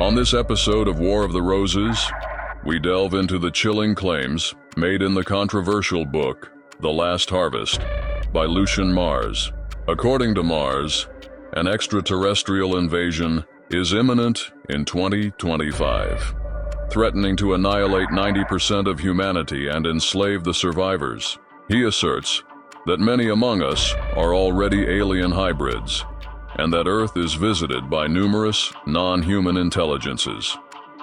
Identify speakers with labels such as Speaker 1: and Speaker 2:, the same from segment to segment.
Speaker 1: On this episode of War of the Roses, we delve into the chilling claims made in the controversial book, The Last Harvest, by Lucien Mars. According to Mars, an extraterrestrial invasion is imminent in 2025, threatening to annihilate 90% of humanity and enslave the survivors. He asserts that many among us are already alien hybrids, and that Earth is visited by numerous non-human intelligences.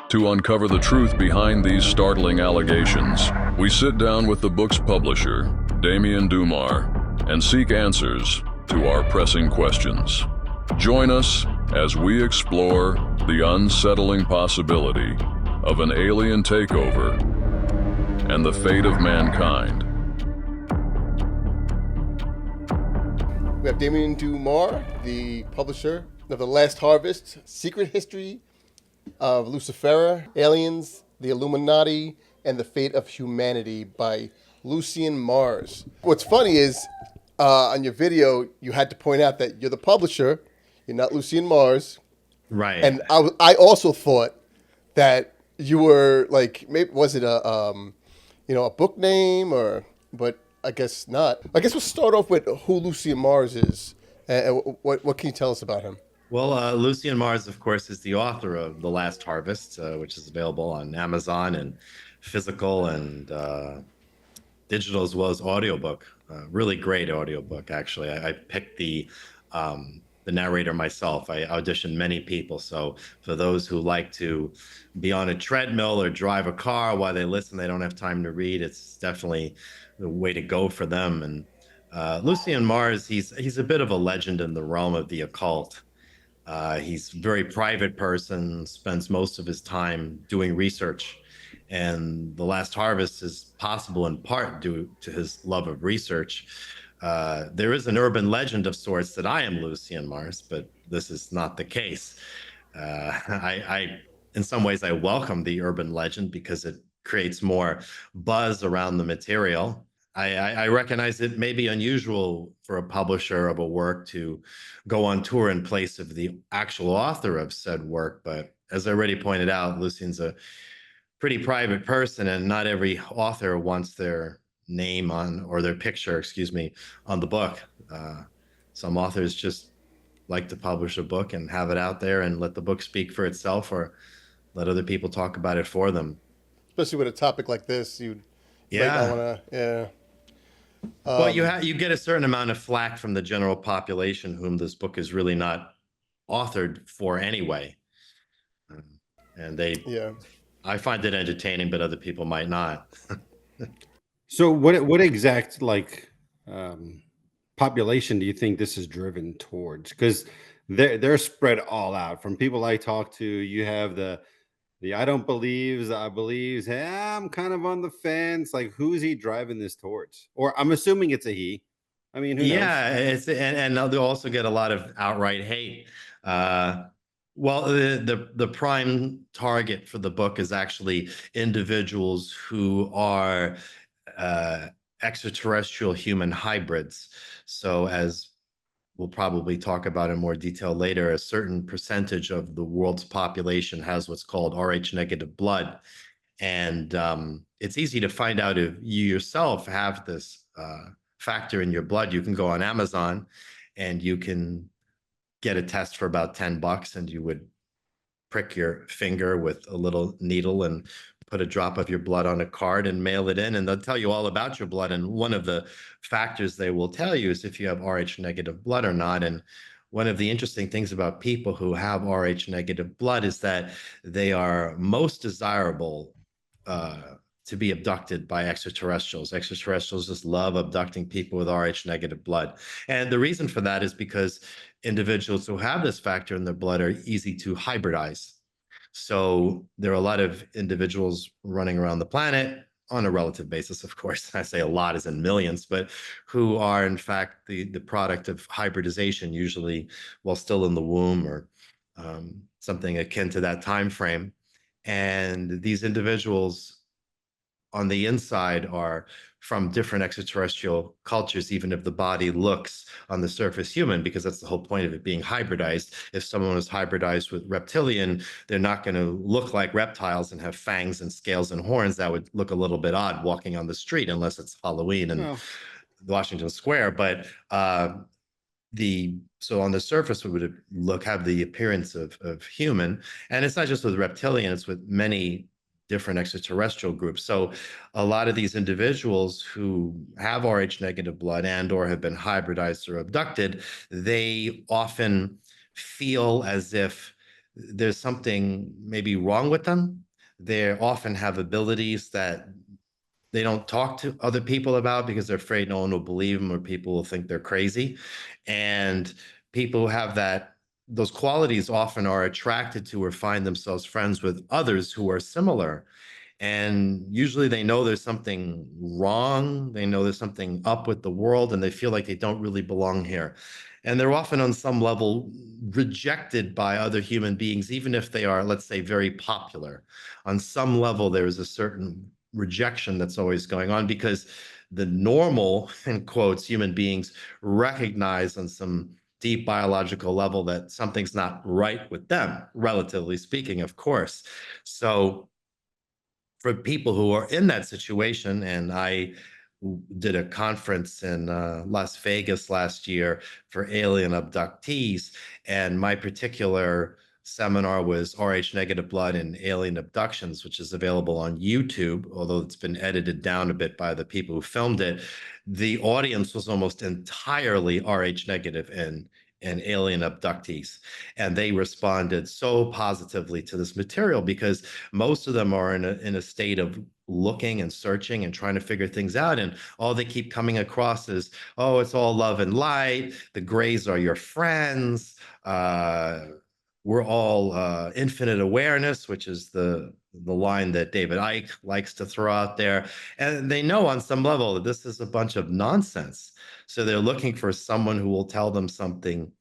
Speaker 1: To uncover the truth behind these startling allegations, we sit down with the book's publisher, Damien Dumar, and seek answers to our pressing questions. Join us as we explore the unsettling possibility of an alien takeover and the fate of mankind.
Speaker 2: We have Damien Dumar, the publisher of The Last Harvest, Secret History of Lucifera, Aliens, the Illuminati, and the Fate of Humanity by Lucien Mars. What's funny is, on your video, you had to point out that you're the publisher, you're not Lucien Mars.
Speaker 3: Right.
Speaker 2: And I also thought that you were like, maybe, was it a book name but I guess not. I guess we'll start off with who Lucien Mars is, and what can you tell us about him?
Speaker 3: Well, Lucien Mars, of course, is the author of The Last Harvest, which is available on Amazon and physical and digital as well as audiobook. Really great audiobook, actually. I picked the narrator myself. I auditioned many people. So for those who like to be on a treadmill or drive a car while they listen, they don't have time to read, it's definitely the way to go for them. And Lucien Mars, he's a bit of a legend in the realm of the occult. He's a very private person, spends most of his time doing research. And The Last Harvest is possible in part due to his love of research. There is an urban legend of sorts that I am Lucien Mars, but this is not the case. In some ways, I welcome the urban legend because it creates more buzz around the material. I recognize it may be unusual for a publisher of a work to go on tour in place of the actual author of said work, but as I already pointed out, Lucien's a pretty private person, and not every author wants their name on, or their picture, on the book. Some authors just like to publish a book and have it out there and let the book speak for itself, or let other people talk about it for them.
Speaker 2: Especially with a topic like this, you might not want to,
Speaker 3: Well, you get a certain amount of flack from the general population, whom this book is really not authored for anyway. And I find it entertaining, but other people might not.
Speaker 4: So what exact population do you think this is driven towards? Because they're spread all out. From people I talk to, you have the I don't believe, I believe, hey, I'm kind of on the fence. Like, who is he driving this towards? Or I'm assuming it's a he. I mean, who knows?
Speaker 3: And they'll also get a lot of outright hate. Well, the prime target for the book is actually individuals who are extraterrestrial human hybrids. So, as we'll probably talk about in more detail later, a certain percentage of the world's population has what's called Rh negative blood. And it's easy to find out if you yourself have this factor in your blood. You can go on Amazon and you can get a test for about $10, and you would prick your finger with a little needle and put a drop of your blood on a card and mail it in, and they'll tell you all about your blood. And one of the factors they will tell you is if you have Rh negative blood or not. And one of the interesting things about people who have Rh negative blood is that they are most desirable to be abducted by extraterrestrials. Extraterrestrials just love abducting people with Rh negative blood. And the reason for that is because individuals who have this factor in their blood are easy to hybridize. So there are a lot of individuals running around the planet on a relative basis, of course. I say a lot as in millions, but who are in fact the product of hybridization, usually while still in the womb or something akin to that time frame. And these individuals on the inside are from different extraterrestrial cultures, even if the body looks on the surface human, because that's the whole point of it being hybridized. If someone was hybridized with reptilian, they're not going to look like reptiles and have fangs and scales and horns. That would look a little bit odd walking on the street, unless it's Halloween and
Speaker 4: Well,
Speaker 3: Washington Square. But so on the surface it would have the appearance of human, and it's not just with reptilian, it's with many different extraterrestrial groups. So a lot of these individuals who have Rh negative blood and or have been hybridized or abducted, they often feel as if there's something maybe wrong with them. They often have abilities that they don't talk to other people about because they're afraid no one will believe them or people will think they're crazy. And people who have those qualities often are attracted to or find themselves friends with others who are similar. And usually they know there's something wrong. They know there's something up with the world, and they feel like they don't really belong here. And they're often on some level rejected by other human beings, even if they are, let's say, very popular. On some level, there is a certain rejection that's always going on because the normal, in quotes, human beings recognize on some deep biological level that something's not right with them, relatively speaking, of course. So for people who are in that situation, and I did a conference in Las Vegas last year for alien abductees, and my particular seminar was Rh negative blood and alien abductions, which is available on YouTube, although it's been edited down a bit by the people who filmed it. The audience was almost entirely Rh negative and alien abductees. And they responded so positively to this material because most of them are in a state of looking and searching and trying to figure things out. And all they keep coming across is, oh, it's all love and light. The grays are your friends. We're all infinite awareness, which is the line that David Icke likes to throw out there. And they know on some level that this is a bunch of nonsense. So they're looking for someone who will tell them something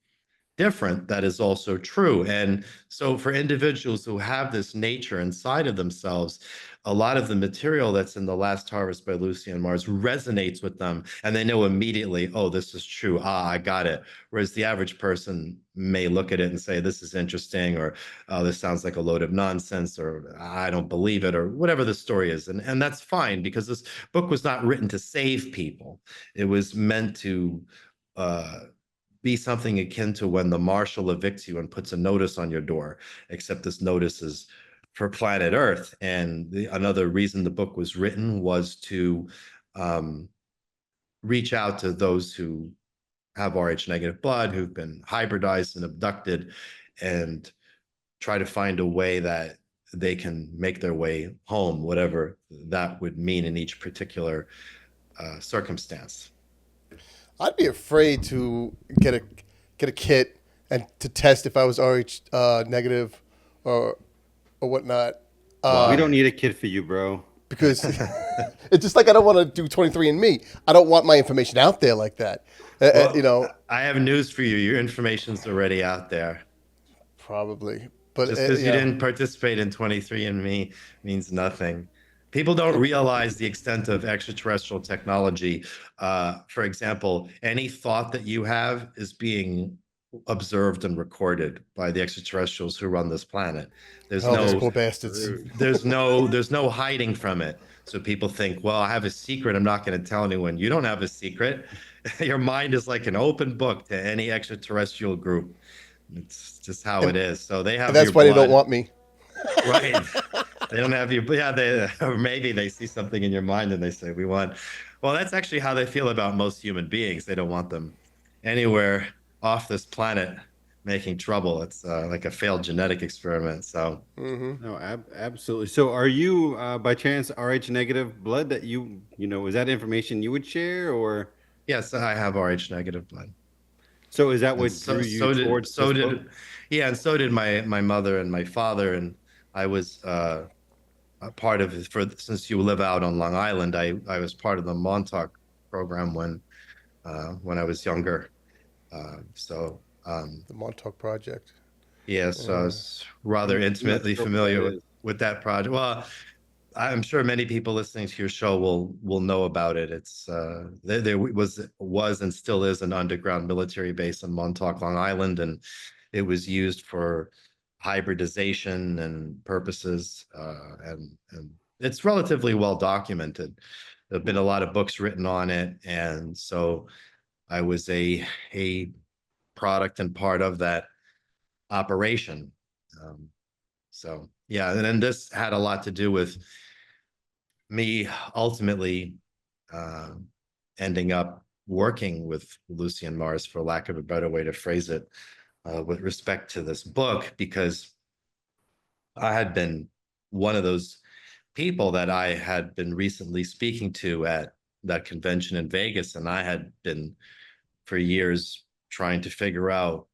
Speaker 3: different that is also true. And so for individuals who have this nature inside of themselves, a lot of the material that's in The Last Harvest by Lucien Mars resonates with them, and they know immediately, oh, this is true. I got it. Whereas the average person may look at it and say, this is interesting, or oh, this sounds like a load of nonsense, or I don't believe it, or whatever the story is. And that's fine, because this book was not written to save people. It was meant to be something akin to when the marshal evicts you and puts a notice on your door, except this notice is for planet Earth. And another reason the book was written was to reach out to those who have Rh negative blood, who've been hybridized and abducted, and try to find a way that they can make their way home, whatever that would mean in each particular circumstance.
Speaker 2: I'd be afraid to get a kit and to test if I was Rh negative or whatnot.
Speaker 4: we don't need a kid for you, bro.
Speaker 2: Because it's just like I don't want to do 23andMe. I don't want my information out there like that.
Speaker 3: Well, I have news for you. Your information's already out there.
Speaker 2: Probably. But
Speaker 3: just because you didn't participate in 23andMe means nothing. People don't realize the extent of extraterrestrial technology. For example, any thought that you have is being observed and recorded by the extraterrestrials who run this planet. There's
Speaker 2: those poor bastards.
Speaker 3: there's no hiding from it. So people think, well, I have a secret, I'm not going to tell anyone. You don't have a secret. Your mind is like an open book to any extraterrestrial group. It's just how it is. So they have.
Speaker 2: And that's
Speaker 3: your
Speaker 2: why
Speaker 3: blood.
Speaker 2: They don't want me.
Speaker 3: Right. They don't have you. Yeah, or maybe they see something in your mind and they say, we want. Well, that's actually how they feel about most human beings. They don't want them anywhere off this planet making trouble. It's like a failed genetic experiment. So.
Speaker 2: Mm-hmm.
Speaker 4: No, absolutely. So are you by chance Rh negative blood that is that information you would share, or?
Speaker 3: Yes, I have Rh negative blood.
Speaker 4: So is that what drew you towards this book?
Speaker 3: Yeah, and so did my mother and my father, and I was a part of it. Since you live out on Long Island, I was part of the Montauk program when I was younger. The
Speaker 2: Montauk Project.
Speaker 3: Yes, I was rather intimately familiar with that project. Well, I'm sure many people listening to your show will know about it. It's there was and still is an underground military base on Montauk, Long Island, and it was used for hybridization and purposes, and it's relatively well documented. There've been a lot of books written on it, and so I was a product and part of that operation. So yeah, and then this had a lot to do with me ultimately uh, ending up working with Lucian Mars, for lack of a better way to phrase it, with respect to this book, because I had been one of those people that I had been recently speaking to at that convention in Vegas, and I had been for years trying to figure out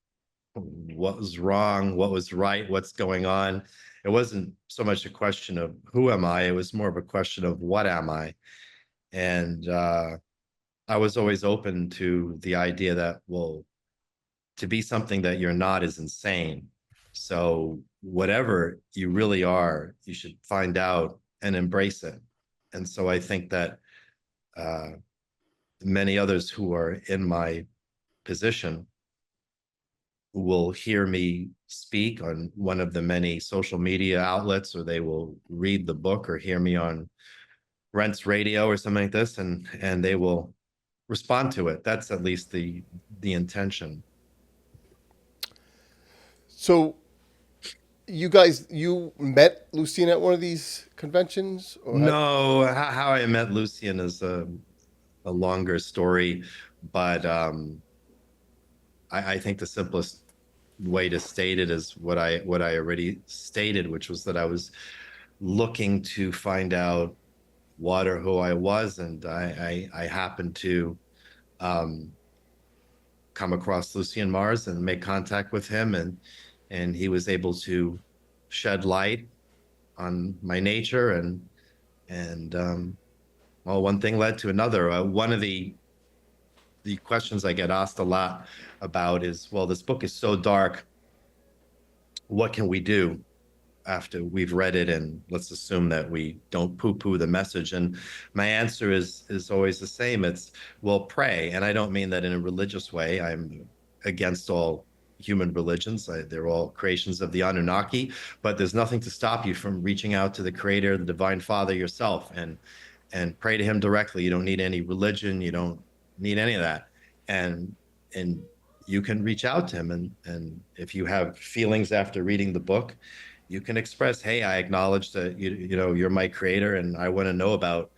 Speaker 3: what was wrong, what was right, what's going on. It wasn't so much a question of who am I, it was more of a question of what am I. And I was always open to the idea that, well, to be something that you're not is insane. So whatever you really are, you should find out and embrace it. And so I think that many others who are in my position will hear me speak on one of the many social media outlets, or they will read the book or hear me on Rents Radio or something like this, and they will respond to it. That's at least the intention.
Speaker 2: So, you met Lucien at one of these conventions? Or
Speaker 3: No, how I met Lucian is a longer story, but I think the simplest way to state it is what I already stated, which was that I was looking to find out what or who I was, and I happened to come across Lucian Mars and make contact with him, and he was able to shed light on my nature, and well, one thing led to another. One of the questions I get asked a lot about is, well, this book is so dark, what can we do after we've read it? And let's assume that we don't poo-poo the message. And my answer is always the same. It's, well, pray. And I don't mean that in a religious way. I'm against all human religions. They're all creations of the Anunnaki, but there's nothing to stop you from reaching out to the Creator, the Divine Father yourself, and pray to him directly. You don't need any religion. You don't need any of that. And you can reach out to him. And if you have feelings after reading the book, you can express, hey, I acknowledge that you know you're my creator, and I want to know about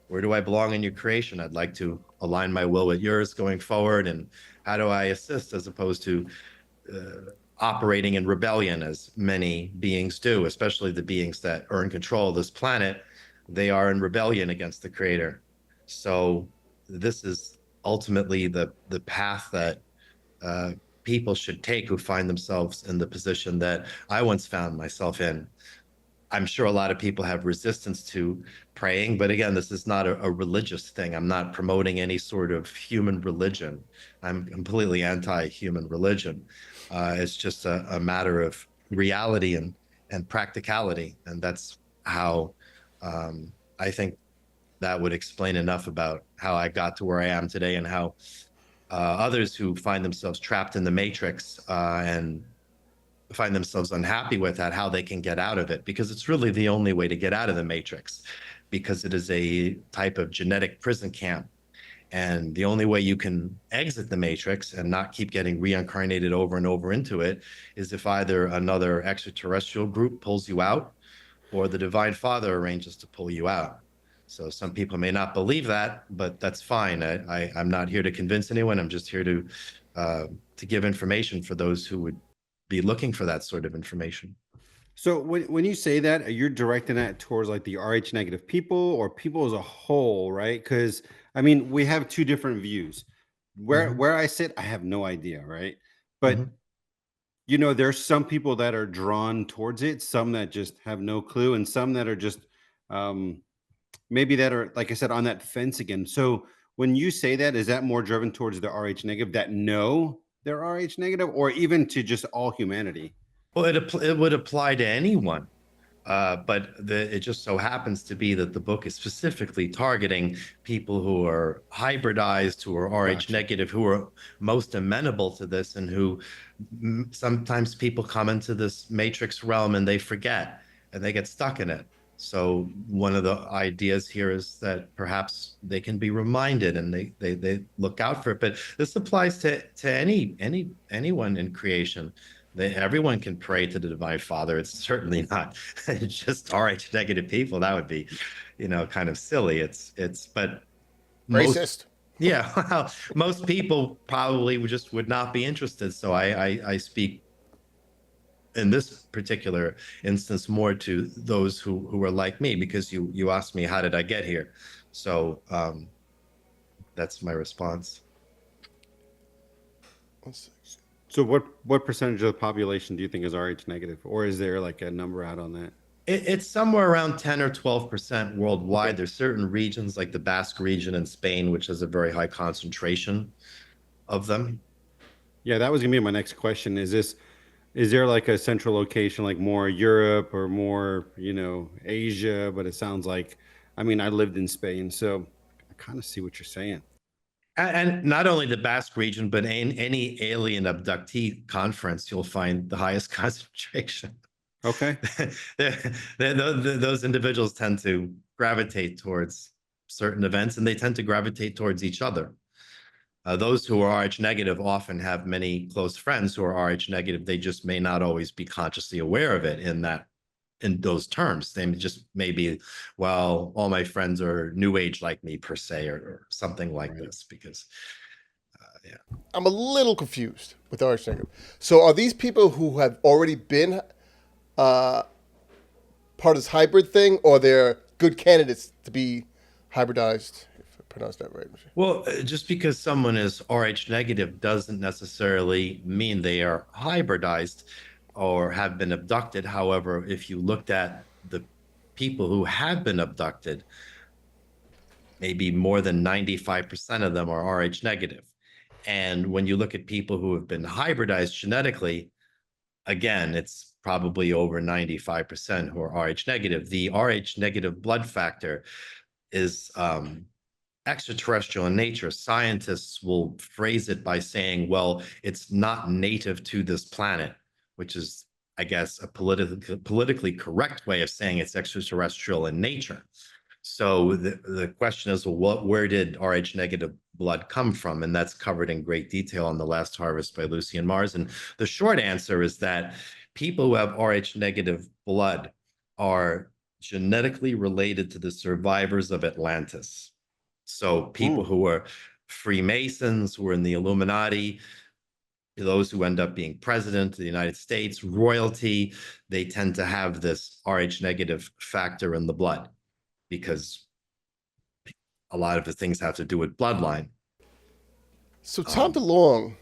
Speaker 3: where do I belong in your creation. I'd like to align my will with yours going forward, and how do I assist, as opposed to operating in rebellion, as many beings do, especially the beings that are in control of this planet. They are in rebellion against the creator. So this is ultimately the path that people should take who find themselves in the position that I once found myself in. I'm sure a lot of people have resistance to praying, but again, this is not a religious thing. I'm not promoting any sort of human religion. I'm completely anti-human religion. It's just a matter of reality and practicality, and that's how I think that would explain enough about how I got to where I am today, and how others who find themselves trapped in the matrix and find themselves unhappy with that, how they can get out of it, because it's really the only way to get out of the matrix, because it is a type of genetic prison camp. And the only way you can exit the matrix and not keep getting reincarnated over and over into it is if either another extraterrestrial group pulls you out, or the Divine Father arranges to pull you out. So some people may not believe that, but that's fine. I'm not here to convince anyone. I'm just here to give information for those who would be looking for that sort of information.
Speaker 4: So when you say that, you're directing that towards like the Rh negative people, or people as a whole, right? Because I mean, we have two different views. Where I sit, I have no idea, right? But you know, there's some people that are drawn towards it, some that just have no clue, and some that are just maybe that are, like I said, on that fence again. So when you say that, is that more driven towards the Rh negative that know they're Rh negative, or even to just all humanity?
Speaker 3: Well, it would apply to anyone It just so happens to be that the book is specifically targeting people who are hybridized, who are Rh
Speaker 4: Gotcha.
Speaker 3: negative, who are most amenable to this, and who sometimes people come into this matrix realm and they forget and they get stuck in it. So one of the ideas here is that perhaps they can be reminded and they look out for it. But this applies to anyone in creation. Everyone can pray to the Divine Father. It's certainly not just Rh negative people. That would be, kind of silly. But
Speaker 2: Racist.
Speaker 3: yeah, well, most people probably would not be interested. So I speak in this particular instance more to those who are like me, because you asked me how did I get here. So that's my response.
Speaker 4: So what percentage of the population do you think is Rh negative, or is there like a number out on that?
Speaker 3: It's somewhere around 10 or 12% worldwide. There's certain regions like the Basque region in Spain, which has a very high concentration of them.
Speaker 4: Yeah, that was gonna be my next question. Is there like a central location, like more Europe or more, Asia? But it sounds like, I mean, I lived in Spain, so I kind of see what you're saying.
Speaker 3: And not only the Basque region, but in any alien abductee conference, you'll find the highest concentration.
Speaker 4: Okay.
Speaker 3: Those individuals tend to gravitate towards certain events, and they tend to gravitate towards each other. Those who are Rh negative often have many close friends who are Rh negative. They just may not always be consciously aware of it in those terms. They just may be, well, all my friends are new age like me per se, or something like this, because yeah.
Speaker 2: I'm a little confused with Rh negative. So are these people who have already been part of this hybrid thing, or they're good candidates to be hybridized? If I pronounced that right.
Speaker 3: Well, just because someone is Rh negative doesn't necessarily mean they are hybridized or have been abducted. However, if you looked at the people who have been abducted, maybe more than 95% of them are Rh negative. And when you look at people who have been hybridized genetically, again, it's probably over 95% who are Rh negative. The Rh negative blood factor is extraterrestrial in nature. Scientists will phrase it by saying, well, it's not native to this planet, which is, I guess, a politically correct way of saying it's extraterrestrial in nature. So the question is, well, where did Rh negative blood come from? And that's covered in great detail on The Last Harvest by Lucien Mars. And the short answer is that people who have Rh negative blood are genetically related to the survivors of Atlantis. So people who are Freemasons, who are in the Illuminati, those who end up being president of the United States, royalty, they tend to have this Rh negative factor in the blood, because a lot of the things have to do with bloodline.
Speaker 2: So Tom DeLonge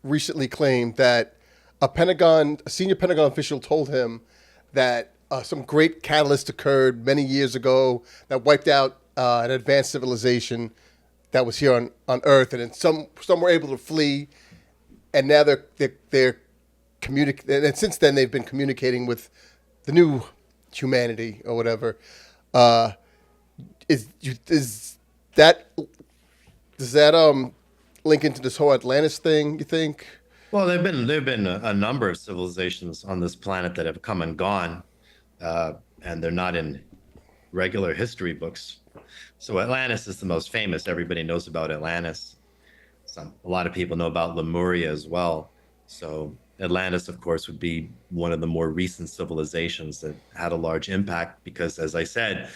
Speaker 2: recently claimed that a senior Pentagon official told him that some great catalyst occurred many years ago that wiped out an advanced civilization that was here on Earth, and then some were able to flee, and now they're communicating. And since then, they've been communicating with the new humanity or whatever. Does that link into this whole Atlantis thing, you think?
Speaker 3: Well, there've been a number of civilizations on this planet that have come and gone, and they're not in regular history books. So Atlantis is the most famous. Everybody knows about Atlantis. A lot of people know about Lemuria as well. So Atlantis, of course, would be one of the more recent civilizations that had a large impact, because, as I said,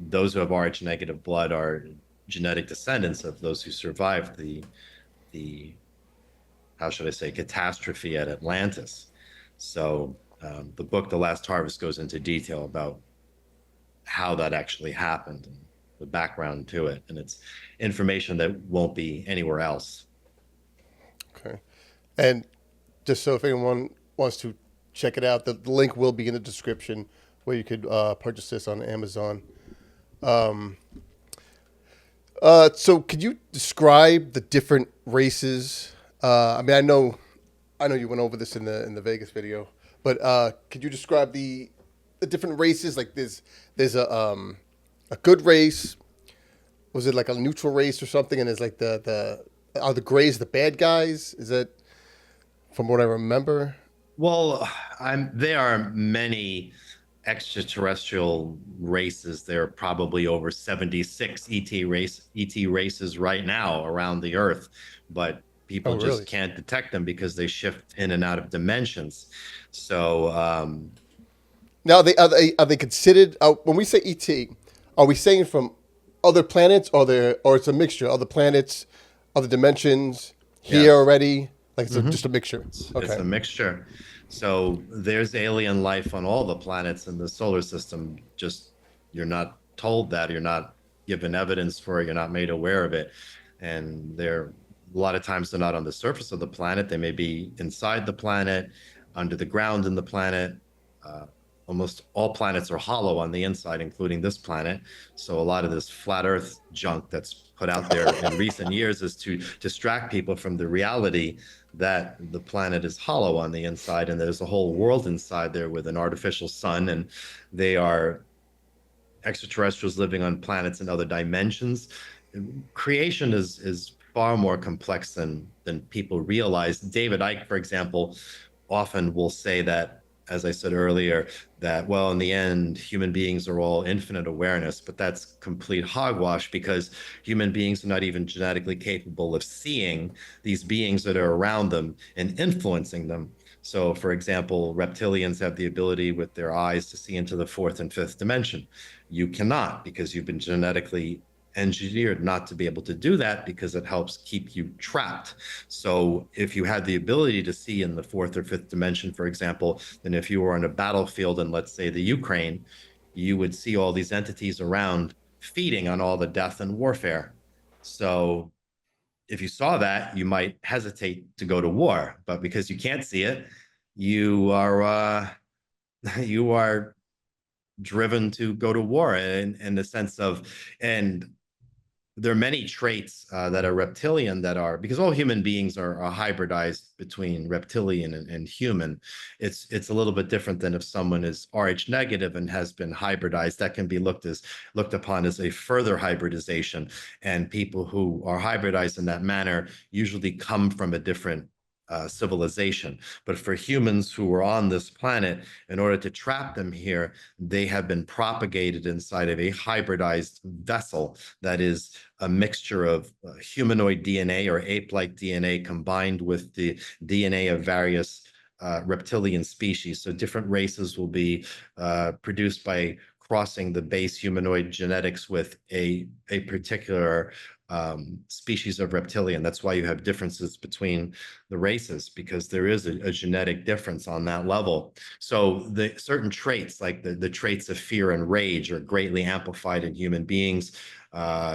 Speaker 3: those who have Rh negative blood are genetic descendants of those who survived the how should I say, catastrophe at Atlantis. So the book, The Last Harvest, goes into detail about how that actually happened and the background to it. And it's information that won't be anywhere else.
Speaker 2: Okay. And just so if anyone wants to check it out, the link will be in the description where you could purchase this on Amazon. So could you describe the different races? I mean, I know you went over this in the Vegas video, but could you describe the the different races? Like there's a good race. Was it like a neutral race or something? And there's like are the Greys the bad guys? Is that from what I remember?
Speaker 3: Well, there are many extraterrestrial races. There are probably over 76 ET races right now around the Earth, but people
Speaker 2: Oh,
Speaker 3: just
Speaker 2: really?
Speaker 3: can't detect them because they shift in and out of dimensions. So,
Speaker 2: Now, are they considered when we say ET? Are we saying from other planets, or it's a mixture of the planets, other dimensions here
Speaker 3: yes.
Speaker 2: already? Like it's just a mixture.
Speaker 3: It's
Speaker 2: Okay.
Speaker 3: a mixture. So there's alien life on all the planets in the solar system. Just you're not told that, you're not given evidence for it, you're not made aware of it. And they're a lot of times they're not on the surface of the planet. They may be inside the planet, under the ground in the planet. Uh, Almost all planets are hollow on the inside, including this planet. So a lot of this flat Earth junk that's put out there in recent years is to distract people from the reality that the planet is hollow on the inside, and there's a whole world inside there with an artificial sun, and they are extraterrestrials living on planets in other dimensions. Creation is far more complex than people realize. David Icke, for example, often will say that, as I said earlier, that, well, in the end, human beings are all infinite awareness, but that's complete hogwash because human beings are not even genetically capable of seeing these beings that are around them and influencing them. So, for example, reptilians have the ability with their eyes to see into the fourth and fifth dimension. You cannot because you've been genetically engineered not to be able to do that because it helps keep you trapped. So if you had the ability to see in the fourth or fifth dimension, for example, then if you were on a battlefield in, let's say, the Ukraine, you would see all these entities around feeding on all the death and warfare. So if you saw that, you might hesitate to go to war, but because you can't see it, you are you are driven to go to war in the sense of, and there are many traits that are reptilian that are, because all human beings are hybridized between reptilian and human. It's a little bit different than if someone is Rh negative and has been hybridized. That can be looked upon as a further hybridization. And people who are hybridized in that manner usually come from a different civilization. But for humans who are on this planet, in order to trap them here, they have been propagated inside of a hybridized vessel that is a mixture of humanoid DNA or ape-like DNA combined with the DNA of various reptilian species. So different races will be produced by crossing the base humanoid genetics with a particular species of reptilian. That's why you have differences between the races, because there is a genetic difference on that level. So the certain traits, like the traits of fear and rage, are greatly amplified in human beings.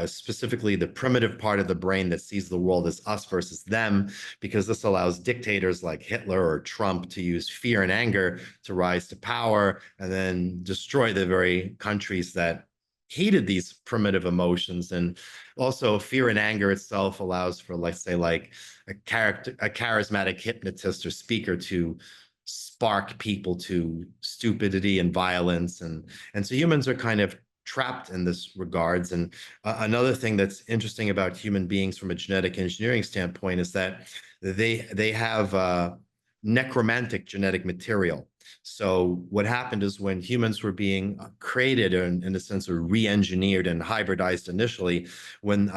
Speaker 3: Specifically the primitive part of the brain that sees the world as us versus them, because this allows dictators like Hitler or Trump to use fear and anger to rise to power and then destroy the very countries that heeded these primitive emotions. And also fear and anger itself allows for, let's say, like a charismatic hypnotist or speaker to spark people to stupidity and violence. And so humans are kind of trapped in this regards. And another thing that's interesting about human beings from a genetic engineering standpoint is that they have necromantic genetic material. So what happened is when humans were being created, in a sense, or re-engineered and hybridized initially, when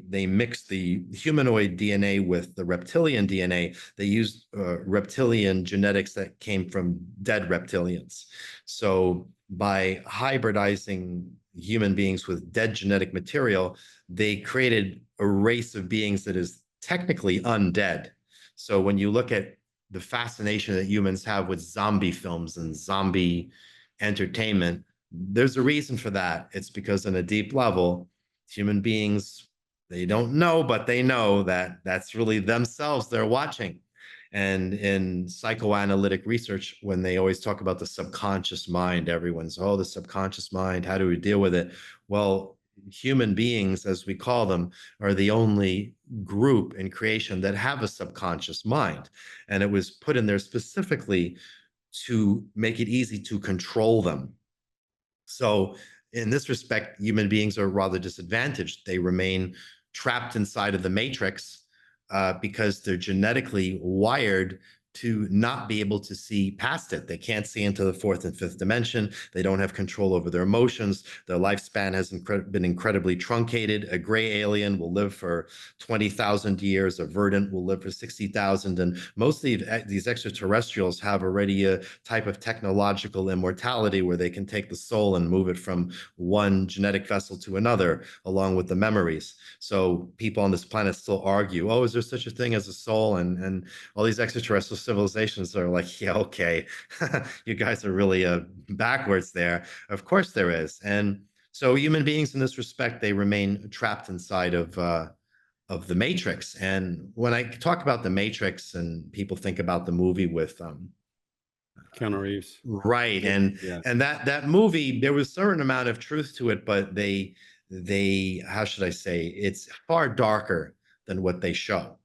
Speaker 3: they mixed the humanoid DNA with the reptilian DNA, they used reptilian genetics that came from dead reptilians. So by hybridizing human beings with dead genetic material, they created a race of beings that is technically undead. So when you look at the fascination that humans have with zombie films and zombie entertainment, there's a reason for that. It's because on a deep level, human beings, they don't know, but they know that that's really themselves they're watching. And in psychoanalytic research, when they always talk about the subconscious mind, everyone's, oh, the subconscious mind, how do we deal with it? Well, human beings, as we call them, are the only group in creation that have a subconscious mind. And it was put in there specifically to make it easy to control them. So in this respect, human beings are rather disadvantaged. They remain trapped inside of the matrix because they're genetically wired to not be able to see past it. They can't see into the fourth and fifth dimension. They don't have control over their emotions. Their lifespan has been incredibly truncated. A gray alien will live for 20,000 years. A verdant will live for 60,000. And most of these extraterrestrials have already a type of technological immortality where they can take the soul and move it from one genetic vessel to another, along with the memories. So people on this planet still argue, oh, is there such a thing as a soul? And all these extraterrestrial civilizations are like, yeah, okay, you guys are really backwards there. Of course there is. And so human beings in this respect, they remain trapped inside of the Matrix. And when I talk about the Matrix and people think about the movie with
Speaker 4: Keanu Reeves.
Speaker 3: right. And
Speaker 4: Yeah.
Speaker 3: and that movie, there was a certain amount of truth to it, but they how should I say, it's far darker than what they show.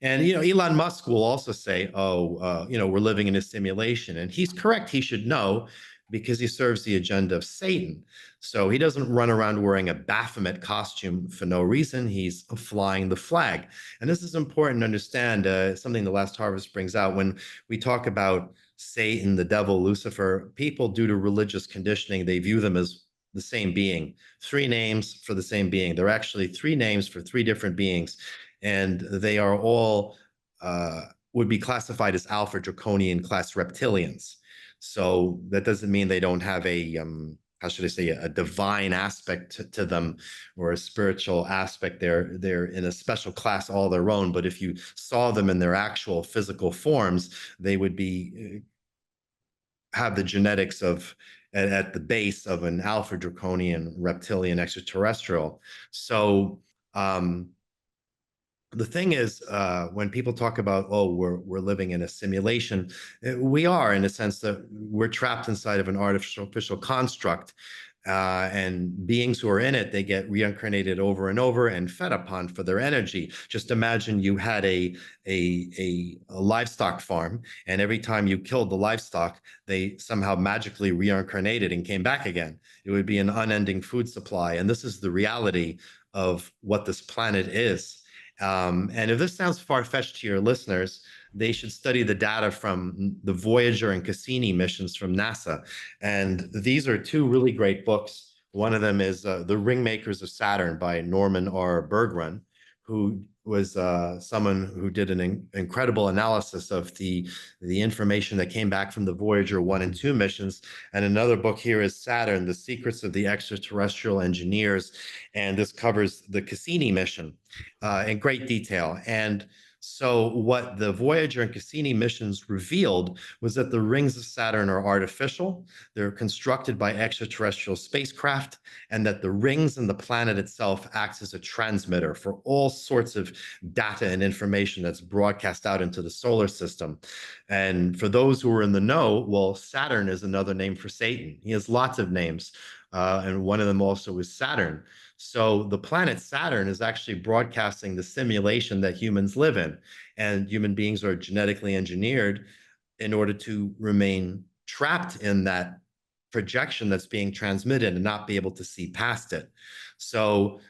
Speaker 3: And Elon Musk will also say, "Oh, we're living in a simulation," and he's correct. He should know because he serves the agenda of Satan. So he doesn't run around wearing a Baphomet costume for no reason. He's flying the flag, and this is important to understand. Something the Last Harvest brings out when we talk about Satan, the devil, Lucifer. People, due to religious conditioning, they view them as the same being. Three names for the same being. They're actually three names for three different beings. And they are all would be classified as alpha draconian class reptilians. So that doesn't mean they don't have a how should I say, a divine aspect to them or a spiritual aspect. They're in a special class all their own. But if you saw them in their actual physical forms, they would be have the genetics of at the base of an alpha draconian reptilian extraterrestrial. So the thing is, when people talk about, oh, we're living in a simulation, we are, in a sense that we're trapped inside of an artificial construct. And beings who are in it, they get reincarnated over and over and fed upon for their energy. Just imagine you had a livestock farm, and every time you killed the livestock, they somehow magically reincarnated and came back again. It would be an unending food supply. And this is the reality of what this planet is. And if this sounds far-fetched to your listeners, they should study the data from the Voyager and Cassini missions from NASA. And these are two really great books. One of them is The Ringmakers of Saturn by Norman R. Bergrun, who was someone who did an incredible analysis of the information that came back from the Voyager 1 and 2 missions. And another book here is Saturn, The Secrets of the Extraterrestrial Engineers. And this covers the Cassini mission in great detail. And so what the Voyager and Cassini missions revealed was that the rings of Saturn are artificial. They're constructed by extraterrestrial spacecraft, and that the rings and the planet itself acts as a transmitter for all sorts of data and information that's broadcast out into the solar system. And for those who are in the know, well, Saturn is another name for Satan. He has lots of names, and one of them also is Saturn. So the planet Saturn is actually broadcasting the simulation that humans live in, and human beings are genetically engineered in order to remain trapped in that projection that's being transmitted and not be able to see past it. So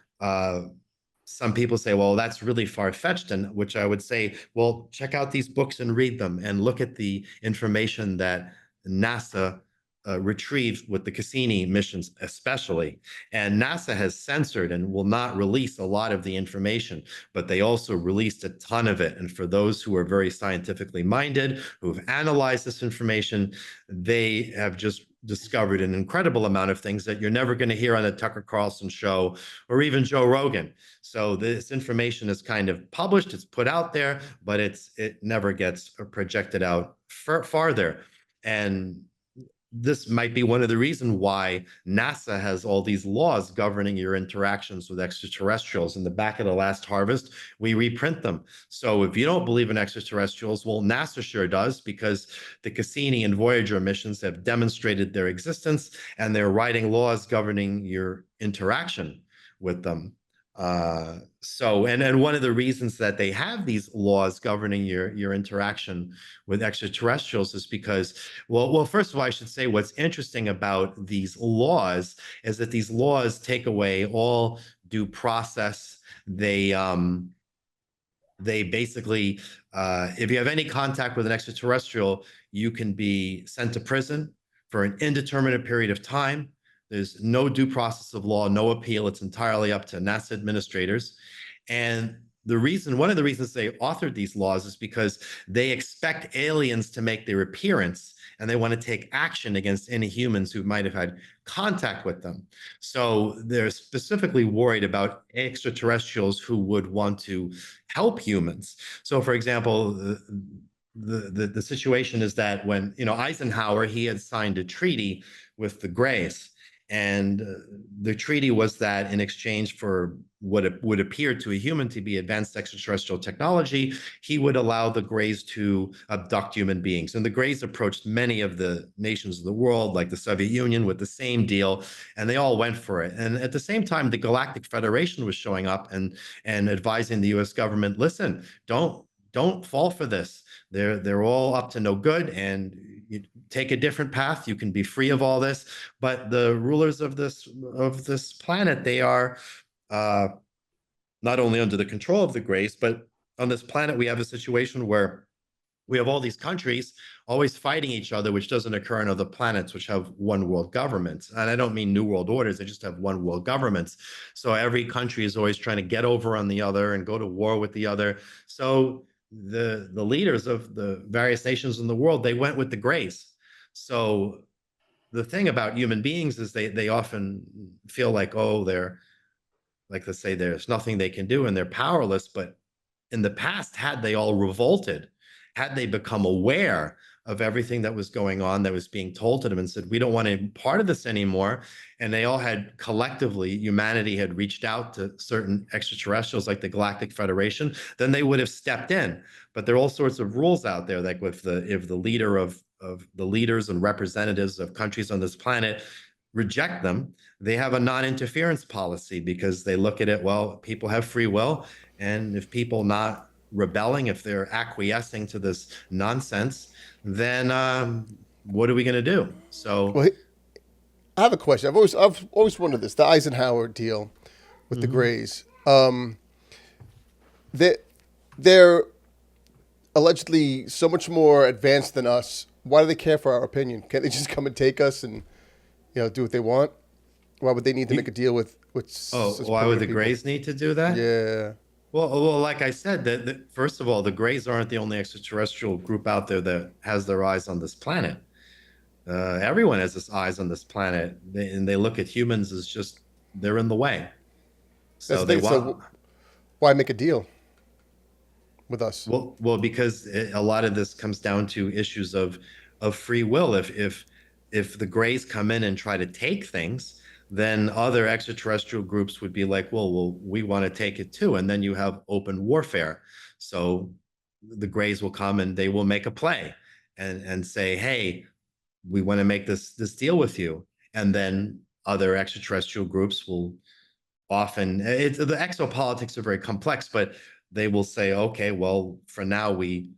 Speaker 3: some people say, well, that's really far-fetched, and which I would say, well, check out these books and read them and look at the information that NASA retrieved with the Cassini missions especially. And NASA has censored and will not release a lot of the information, but they also released a ton of it. And for those who are very scientifically minded, who've analyzed this information, they have just discovered an incredible amount of things that you're never going to hear on the Tucker Carlson show or even Joe Rogan. So this information is kind of published, it's put out there, but it never gets projected out farther. And this might be one of the reasons why NASA has all these laws governing your interactions with extraterrestrials. In the back of The Last Harvest, we reprint them. So if you don't believe in extraterrestrials, well, NASA sure does, because the Cassini and Voyager missions have demonstrated their existence, and they're writing laws governing your interaction with them. And one of the reasons that they have these laws governing your interaction with extraterrestrials is because, well, first of all, I should say what's interesting about these laws is that these laws take away all due process. They basically, if you have any contact with an extraterrestrial, you can be sent to prison for an indeterminate period of time. There's no due process of law, no appeal. It's entirely up to NASA administrators. And one of the reasons they authored these laws is because they expect aliens to make their appearance, and they want to take action against any humans who might have had contact with them. So they're specifically worried about extraterrestrials who would want to help humans. So, for example, the situation is that when Eisenhower, he had signed a treaty with the Greys, and the treaty was that in exchange for what would appear to a human to be advanced extraterrestrial technology, he would allow the Greys to abduct human beings. And the Greys approached many of the nations of the world, like the Soviet Union, with the same deal, and they all went for it. And at the same time, the Galactic Federation was showing up and advising the U.S. government, listen, don't fall for this. They're all up to no good, and you take a different path. You can be free of all this. But the rulers of this planet, they are not only under the control of the Greys, but on this planet we have a situation where we have all these countries always fighting each other, which doesn't occur on other planets, which have one world governments. And I don't mean new world orders, they just have one world governments. So every country is always trying to get over on the other and go to war with the other. So the leaders of the various nations in the world, they went with the Greys. So the thing about human beings is they often feel like, oh, they're, like, let's say there's nothing they can do and they're powerless. But in the past, had they all revolted, had they become aware of everything that was going on, that was being told to them, and said, we don't want any part of this anymore, and they all had collectively, humanity had reached out to certain extraterrestrials like the Galactic Federation, then they would have stepped in. But there are all sorts of rules out there, like if the leader of the leaders and representatives of countries on this planet reject them, they have a non-interference policy, because they look at it, well, people have free will, and if people not rebelling, if they're acquiescing to this nonsense, then what are we going to do? So,
Speaker 2: Well, I have a question. I've always wondered this: the Eisenhower deal with the Greys. They're allegedly so much more advanced than us. Why do they care for our opinion? Can't they just come and take us and do what they want? Why would they need to make a deal with?
Speaker 3: Why would the Greys need to do that?
Speaker 2: Yeah.
Speaker 3: Well, like I said, that first of all, the Greys aren't the only extraterrestrial group out there that has their eyes on this planet. Everyone has his eyes on this planet, and they look at humans as just, they're in the way. So
Speaker 2: So why make a deal with us?
Speaker 3: Well, because a lot of this comes down to issues of free will. If the Greys come in and try to take things, then other extraterrestrial groups would be like, well, we want to take it too. And then you have open warfare. So the Greys will come and they will make a play and say, hey, we want to make this deal with you. And then other extraterrestrial groups will often, the exopolitics are very complex, but they will say, okay, well, for now we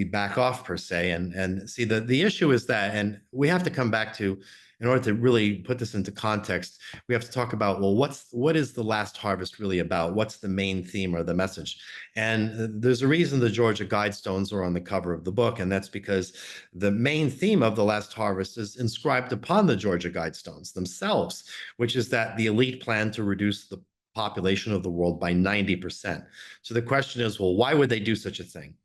Speaker 3: back off, per se. And see, the issue is that, and we have to come back to, in order to really put this into context, we have to talk about, well, what is the last harvest really about? What's the main theme or the message? And there's a reason the Georgia Guidestones are on the cover of the book, and that's because the main theme of the last harvest is inscribed upon the Georgia Guidestones themselves, which is that the elite plan to reduce the population of the world by 90%. So the question is, well, why would they do such a thing?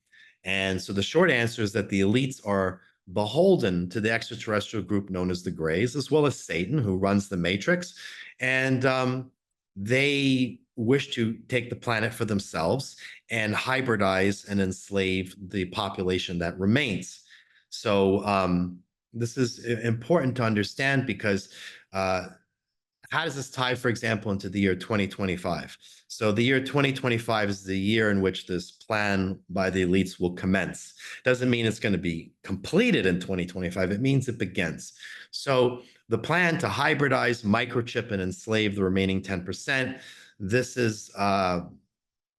Speaker 3: And so the short answer is that the elites are beholden to the extraterrestrial group known as the Greys, as well as Satan, who runs the Matrix. And they wish to take the planet for themselves and hybridize and enslave the population that remains. So this is important to understand, because how does this tie, for example, into the year 2025? So the year 2025 is the year in which this plan by the elites will commence. Doesn't mean it's going to be completed in 2025. It means it begins. So the plan to hybridize, microchip, and enslave the remaining 10%, this is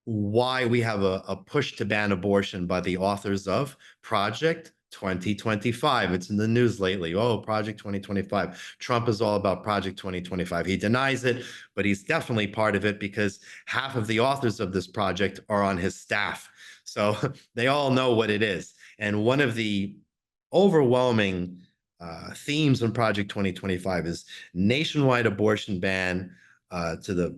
Speaker 3: why we have a push to ban abortion by the authors of Project 2025. It's in the news lately. Oh, Project 2025. Trump is all about Project 2025. He denies it, but he's definitely part of it because half of the authors of this project are on his staff. So they all know what it is. And one of the overwhelming themes in Project 2025 is nationwide abortion ban, to the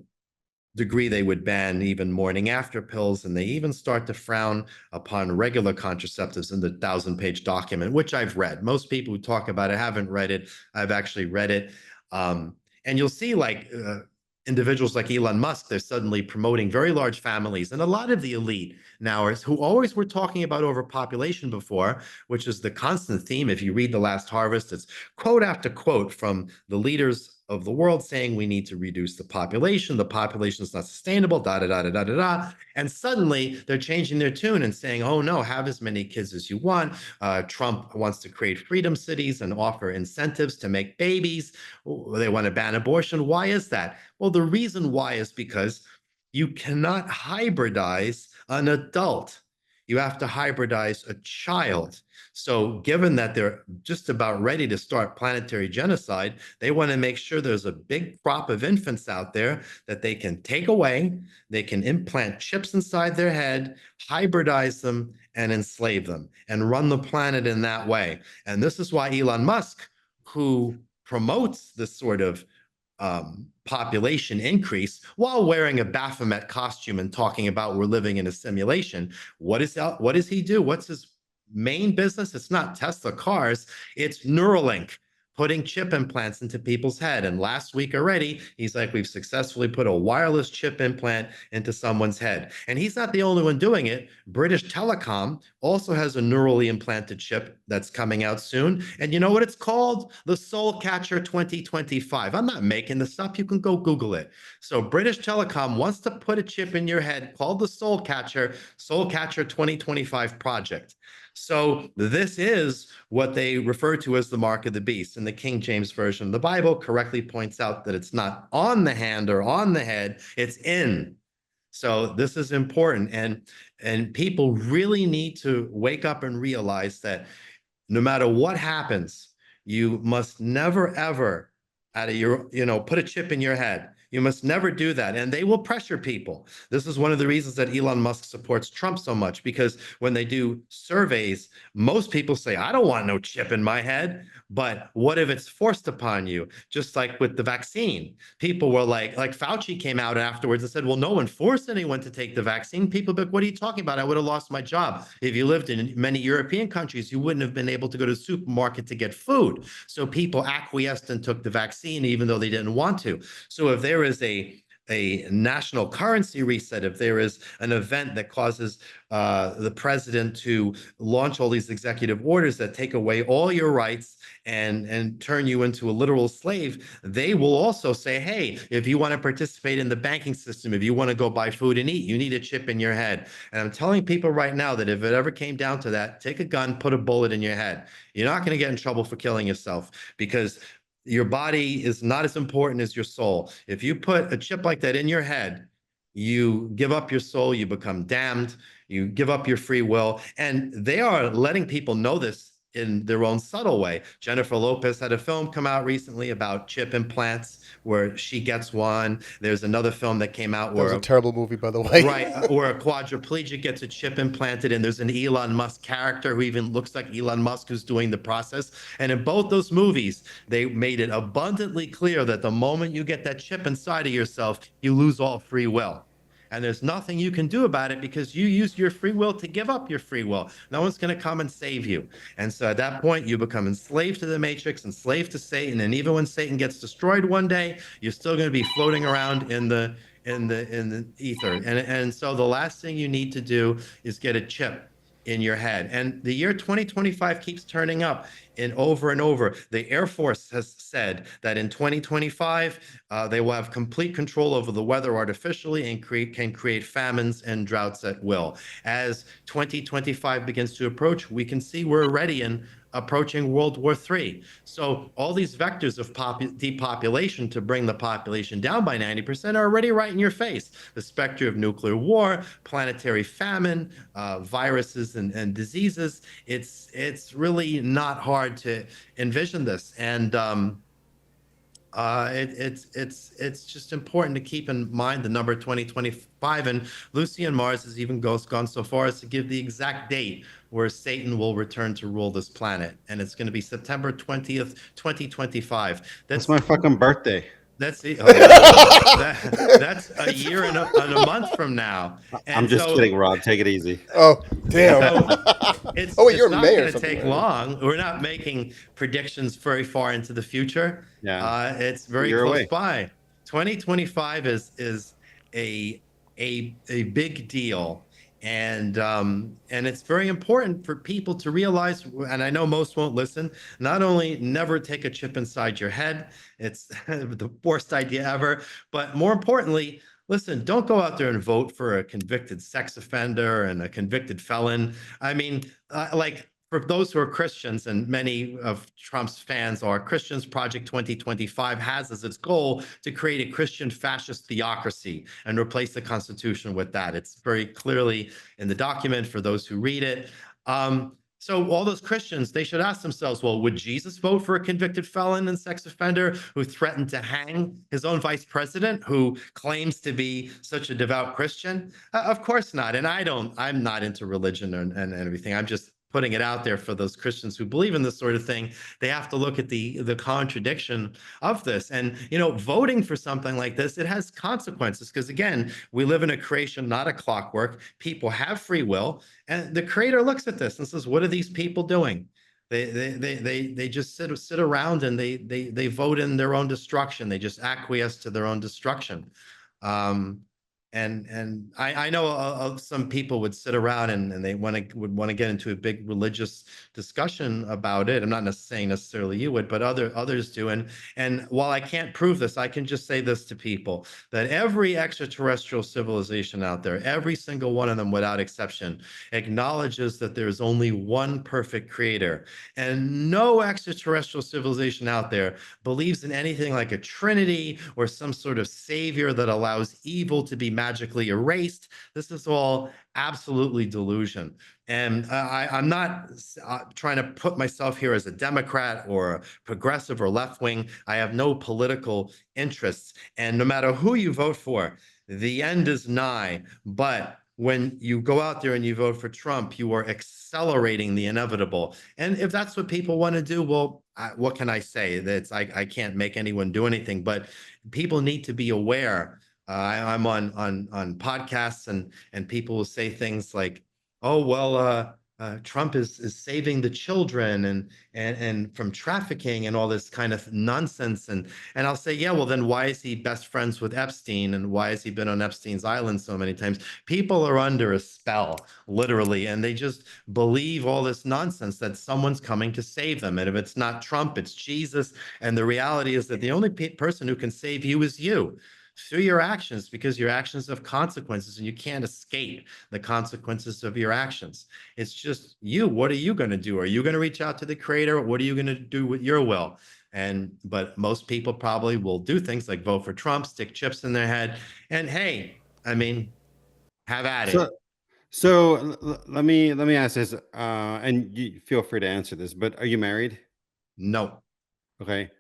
Speaker 3: degree they would ban even morning after pills, and they even start to frown upon regular contraceptives in the 1,000-page document, which I've read. Most people who talk about it haven't read it. I've actually read it. And you'll see individuals like Elon Musk, they're suddenly promoting very large families. And a lot of the elite now who always were talking about overpopulation before, which is the constant theme. If you read The Last Harvest, it's quote after quote from the leaders of the world saying we need to reduce the population is not sustainable, da da da da da da da. And suddenly they're changing their tune and saying, oh no, have as many kids as you want. Trump wants to create freedom cities and offer incentives to make babies. They want to ban abortion. Why is that? Well, the reason why is because you cannot hybridize an adult. You have to hybridize a child. So given that they're just about ready to start planetary genocide, they want to make sure there's a big crop of infants out there that they can take away, they can implant chips inside their head, hybridize them, and enslave them, and run the planet in that way. And this is why Elon Musk, who promotes this sort of population increase while wearing a Baphomet costume and talking about we're living in a simulation. What does he do? What's his main business? It's not Tesla cars, it's Neuralink, putting chip implants into people's head. And last week already, he's like, we've successfully put a wireless chip implant into someone's head. And he's not the only one doing it. British Telecom also has a neurally implanted chip that's coming out soon. And you know what it's called? The Soul Catcher 2025. I'm not making this up. You can go Google it. So British Telecom wants to put a chip in your head called the Soul Catcher 2025 project. So this is what they refer to as the mark of the beast. And the King James Version of the Bible correctly points out that it's not on the hand or on the head, it's in. So this is important. And people really need to wake up and realize that no matter what happens, you must never, ever put a chip in your head. You must never do that. And they will pressure people. This is one of the reasons that Elon Musk supports Trump so much, because when they do surveys, most people say, I don't want no chip in my head. But what if it's forced upon you? Just like with the vaccine, people were like Fauci came out afterwards and said, well, no one forced anyone to take the vaccine. People be like, what are you talking about? I would have lost my job. If you lived in many European countries, you wouldn't have been able to go to the supermarket to get food. So people acquiesced and took the vaccine, even though they didn't want to. So if there is a national currency reset, if there is an event that causes the president to launch all these executive orders that take away all your rights and turn you into a literal slave, they will also say, hey, if you want to participate in the banking system, if you want to go buy food and eat, you need a chip in your head. And I'm telling people right now that if it ever came down to that, take a gun, put a bullet in your head. You're not going to get in trouble for killing yourself, because your body is not as important as your soul. If you put a chip like that in your head, you give up your soul, you become damned, you give up your free will. And they are letting people know this in their own subtle way. Jennifer Lopez had a film come out recently about chip implants where she gets one. There's another film that came out where—
Speaker 2: That was a terrible movie, by the way.
Speaker 3: Right, where a quadriplegic gets a chip implanted, and there's an Elon Musk character who even looks like Elon Musk who's doing the process. And in both those movies, they made it abundantly clear that the moment you get that chip inside of yourself, you lose all free will. And there's nothing you can do about it because you use your free will to give up your free will. No one's going to come and save you. And so at that point, you become enslaved to the matrix, enslaved to Satan. And even when Satan gets destroyed one day, you're still going to be floating around in the ether. And so the last thing you need to do is get a chip in your head. And the year 2025 keeps turning up and over. The Air Force has said that in 2025, they will have complete control over the weather artificially and can create famines and droughts at will. As 2025 begins to approach, we can see we're already in approaching World War III. So all these vectors of depopulation to bring the population down by 90% are already right in your face. The specter of nuclear war, planetary famine, viruses and diseases. It's really not hard to envision this. And it's just important to keep in mind the number 2025. And Lucien Mars has even gone so far as to give the exact date where Satan will return to rule this planet, and it's going to be September 20th, 2025.
Speaker 4: That's my fucking birthday.
Speaker 3: That's that's a year and a month from now. And
Speaker 4: I'm just kidding, Rob. Take it easy.
Speaker 2: Oh, damn.
Speaker 3: It's
Speaker 2: you're
Speaker 3: not
Speaker 2: mayor
Speaker 3: going to take long. We're not making predictions very far into the future.
Speaker 4: Yeah.
Speaker 3: It's very close by. 2025 is a big deal. And it's very important for people to realize, and I know most won't listen, not only never take a chip inside your head, it's the worst idea ever, but more importantly, listen, don't go out there and vote for a convicted sex offender and a convicted felon. I mean, like, for those who are Christians, and many of Trump's fans are Christians, Project 2025 has as its goal to create a Christian fascist theocracy and replace the Constitution with that. It's very clearly in the document for those who read it. So all those Christians, they should ask themselves, well, would Jesus vote for a convicted felon and sex offender who threatened to hang his own vice president, who claims to be such a devout Christian? Of course not. And I'm not into religion and everything. I'm just putting it out there for those Christians who believe in this sort of thing. They have to look at the contradiction of this. And, voting for something like this, it has consequences, because again, we live in a creation, not a clockwork. People have free will. And the creator looks at this and says, what are these people doing? They just sit around and they vote in their own destruction. They just acquiesce to their own destruction. And I know some people would sit around and they would want to get into a big religious discussion about it. I'm not saying necessarily you would, but others do. And while I can't prove this, I can just say this to people, that every extraterrestrial civilization out there, every single one of them without exception, acknowledges that there's only one perfect creator. And no extraterrestrial civilization out there believes in anything like a trinity or some sort of savior that allows evil to be magically erased. This is all absolutely delusion. And I'm not trying to put myself here as a Democrat or a progressive or left wing. I have no political interests. And no matter who you vote for, the end is nigh. But when you go out there and you vote for Trump, you are accelerating the inevitable. And if that's what people want to do, well, what can I say? I can't make anyone do anything, but people need to be aware. I'm on podcasts and people will say things like, oh, well, Trump is saving the children and from trafficking and all this kind of nonsense. And I'll say, yeah, well, then why is he best friends with Epstein? And why has he been on Epstein's island so many times? People are under a spell, literally, and they just believe all this nonsense that someone's coming to save them. And if it's not Trump, it's Jesus. And the reality is that the only person who can save you is you, through your actions, because your actions have consequences and you can't escape the consequences of your actions. It's just you. What are you going to do? Are you going to reach out to the creator? What are you going to do with your will? But most people probably will do things like vote for Trump, stick chips in their head. And hey, I mean, have at it.
Speaker 4: So let me ask this, and you feel free to answer this, but are you married?
Speaker 3: No.
Speaker 4: Okay.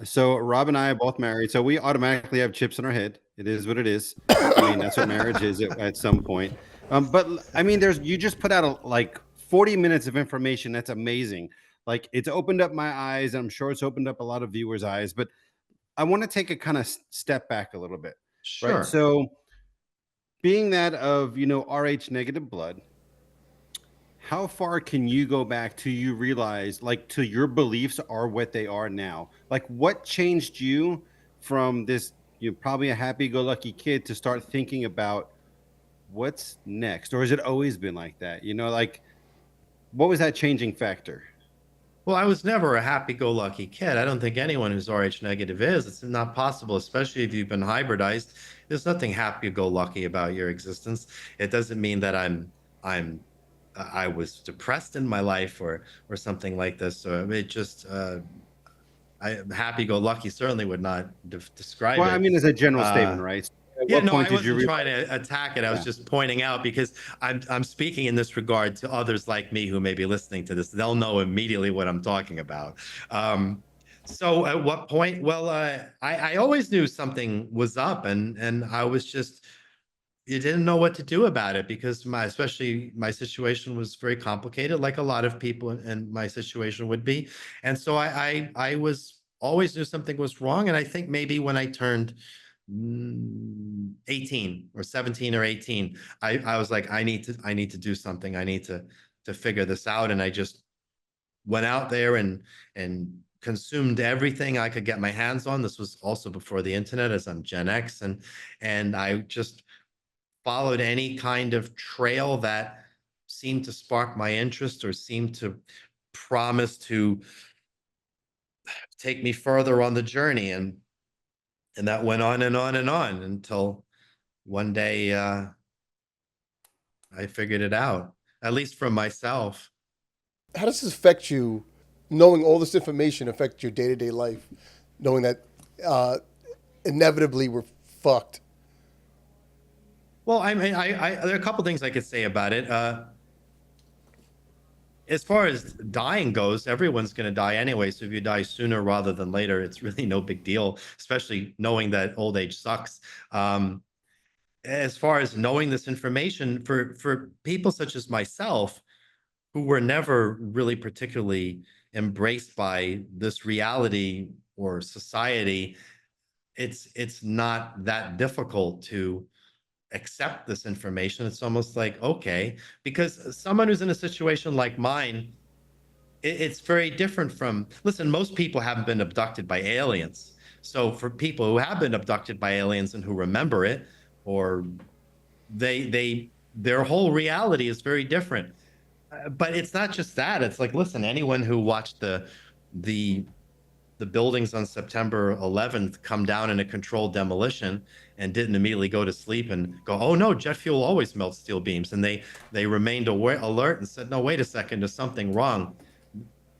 Speaker 4: So Rob and I are both married, so we automatically have chips in our head. It is what it is. I mean, that's what marriage is at some point. But I mean, you just put out like 40 minutes of information. That's amazing. Like, it's opened up my eyes. I'm sure it's opened up a lot of viewers' eyes, but I want to take a kind of step back a little bit.
Speaker 3: Sure.
Speaker 4: Right? So being that of, Rh negative blood, how far can you go back to you realize, like, to your beliefs are what they are now? Like, what changed you from this, probably a happy-go-lucky kid, to start thinking about what's next? Or has it always been like that? Like, what was that changing factor?
Speaker 3: Well, I was never a happy-go-lucky kid. I don't think anyone who's Rh negative is. It's not possible, especially if you've been hybridized. There's nothing happy-go-lucky about your existence. It doesn't mean that I'm I was depressed in my life or something like this. So it just happy-go-lucky certainly would not describe
Speaker 4: Well, I
Speaker 3: it.
Speaker 4: mean, as a general statement,
Speaker 3: Uh,
Speaker 4: right? At
Speaker 3: yeah,
Speaker 4: what
Speaker 3: no,
Speaker 4: point
Speaker 3: I
Speaker 4: did you
Speaker 3: wasn't
Speaker 4: realize?
Speaker 3: trying to attack it. I was
Speaker 4: Yeah.
Speaker 3: just pointing out because I'm speaking in this regard to others like me who may be listening to this. They'll know immediately what I'm talking about. So at what point? Well, I always knew something was up, and I was just you didn't know what to do about it because especially my situation was very complicated, like a lot of people in my situation would be. And so I was always knew something was wrong. And I think maybe when I turned 18 or 17 or 18, I was like, I need to do something. I need to figure this out. And I just went out there and consumed everything I could get my hands on. This was also before the internet, as I'm Gen X, and I just followed any kind of trail that seemed to spark my interest or seemed to promise to take me further on the journey. And that went on and on and on until one day I figured it out, at least for myself.
Speaker 2: How does this affect you, knowing all this information affect your day-to-day life, knowing that uh, inevitably we're fucked?
Speaker 3: Well, I mean, there are a couple things I could say about it. As far as dying goes, everyone's going to die anyway. So if you die sooner rather than later, it's really no big deal, especially knowing that old age sucks. As far as knowing this information for people such as myself, who were never really particularly embraced by this reality or society, it's not that difficult to accept this information. It's almost like, okay, because someone who's in a situation like mine, it's very different from, listen, most people haven't been abducted by aliens. So for people who have been abducted by aliens and who remember it, or their whole reality is very different. But it's not just that. It's like, listen, anyone who watched the the buildings on September 11th come down in a controlled demolition and didn't immediately go to sleep and go, oh no, jet fuel always melts steel beams. And they remained alert and said, no, wait a second, there's something wrong.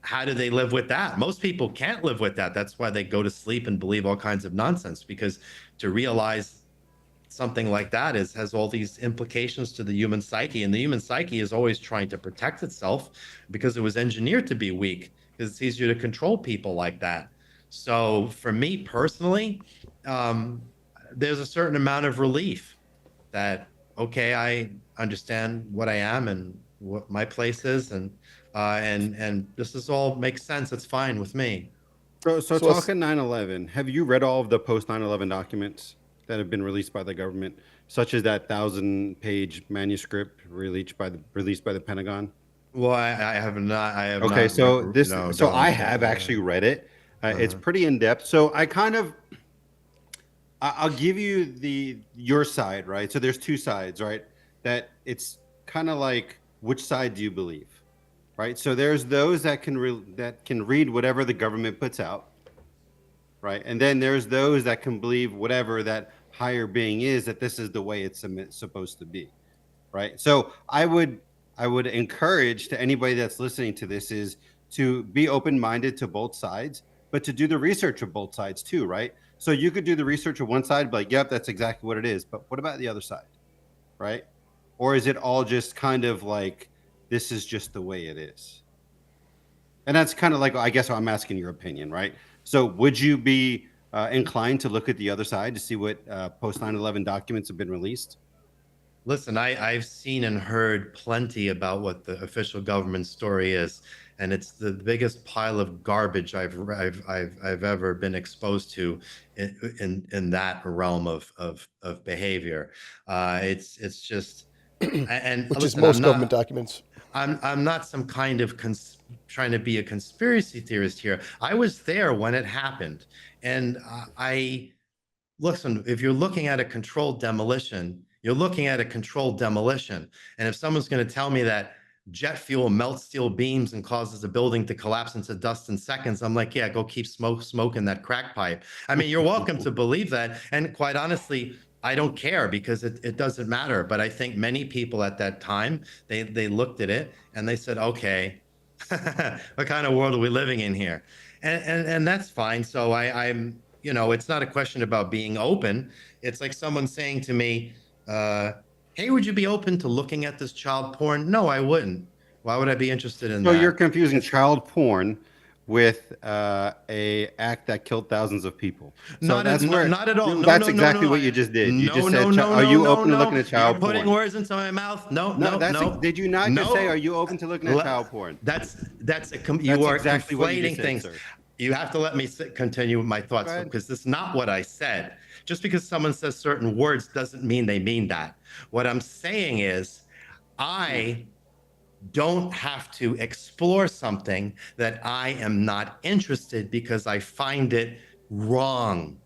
Speaker 3: How do they live with that? Most people can't live with that. That's why they go to sleep and believe all kinds of nonsense, because to realize something like that has all these implications to the human psyche, and the human psyche is always trying to protect itself because it was engineered to be weak, because it's easier to control people like that. So for me personally, there's a certain amount of relief that, okay, I understand what I am and what my place is, and this is all makes sense. It's fine with me.
Speaker 4: So
Speaker 2: So it's,
Speaker 4: talking 9/11, have you read all of the post 9/11 documents that have been released by the government, such as that 1,000-page manuscript released by the Pentagon?
Speaker 3: Well, I have not. I have
Speaker 4: Okay,
Speaker 3: not.
Speaker 4: so
Speaker 3: No,
Speaker 4: so I
Speaker 3: don't.
Speaker 4: have actually read it. It's
Speaker 3: Uh-huh.
Speaker 4: pretty in depth. So I'll give you your side, right? So there's two sides, right? That it's kind of like, which side do you believe, right? So there's those that can read whatever the government puts out, right? And then there's those that can believe whatever that higher being is, that this is the way it's supposed to be, right? So I would encourage to anybody that's listening to this is to be open-minded to both sides, but to do the research of both sides too, right? So you could do the research of one side, be like, yep, that's exactly what it is. But what about the other side, right? Or is it all just kind of like, this is just the way it is? And that's kind of like, I guess I'm asking your opinion, right? So would you be inclined to look at the other side to see what post 9/11 documents have been released?
Speaker 3: Listen, I've seen and heard plenty about what the official government story is, and it's the biggest pile of garbage I've ever been exposed to in that realm of behavior. It's just, and
Speaker 2: which is
Speaker 3: listen, I'm
Speaker 2: most government
Speaker 3: not.
Speaker 2: documents.
Speaker 3: I'm not some kind of trying to be a conspiracy theorist here. I was there when it happened, and I listen, if you're looking at a controlled demolition, you're looking at a controlled demolition. And if someone's going to tell me that jet fuel melts steel beams and causes a building to collapse into dust in seconds, I'm like, yeah, go keep smoking that crack pipe. I mean, you're welcome to believe that. And quite honestly, I don't care because it doesn't matter. But I think many people at that time, they looked at it and they said, okay, what kind of world are we living in here? And that's fine. So I'm, it's not a question about being open. It's like someone saying to me, hey, would you be open to looking at this child porn? No, I wouldn't. Why would I be interested in
Speaker 4: So
Speaker 3: that?
Speaker 4: you're confusing child porn with a act that killed thousands of people. So
Speaker 3: Not at all. No,
Speaker 4: that's
Speaker 3: no, no,
Speaker 4: exactly
Speaker 3: no.
Speaker 4: what you just did. You
Speaker 3: No,
Speaker 4: just
Speaker 3: no,
Speaker 4: said,
Speaker 3: no,
Speaker 4: "Are
Speaker 3: no,
Speaker 4: you
Speaker 3: no,
Speaker 4: open to
Speaker 3: no.
Speaker 4: looking at
Speaker 3: You're
Speaker 4: child
Speaker 3: putting
Speaker 4: porn?"
Speaker 3: words into my mouth. No,
Speaker 4: No,
Speaker 3: no, no.
Speaker 4: did you not just say, "Are you open to looking at
Speaker 3: Le-
Speaker 4: child porn"?
Speaker 3: You
Speaker 4: That's
Speaker 3: are
Speaker 4: exactly what you
Speaker 3: conflating
Speaker 4: just said,
Speaker 3: things.
Speaker 4: sir.
Speaker 3: You have to let me continue with my thoughts
Speaker 4: Go ahead.
Speaker 3: because this is not what I said. Just because someone says certain words doesn't mean they mean that. What I'm saying is, I don't have to explore something that I am not interested because I find it wrong.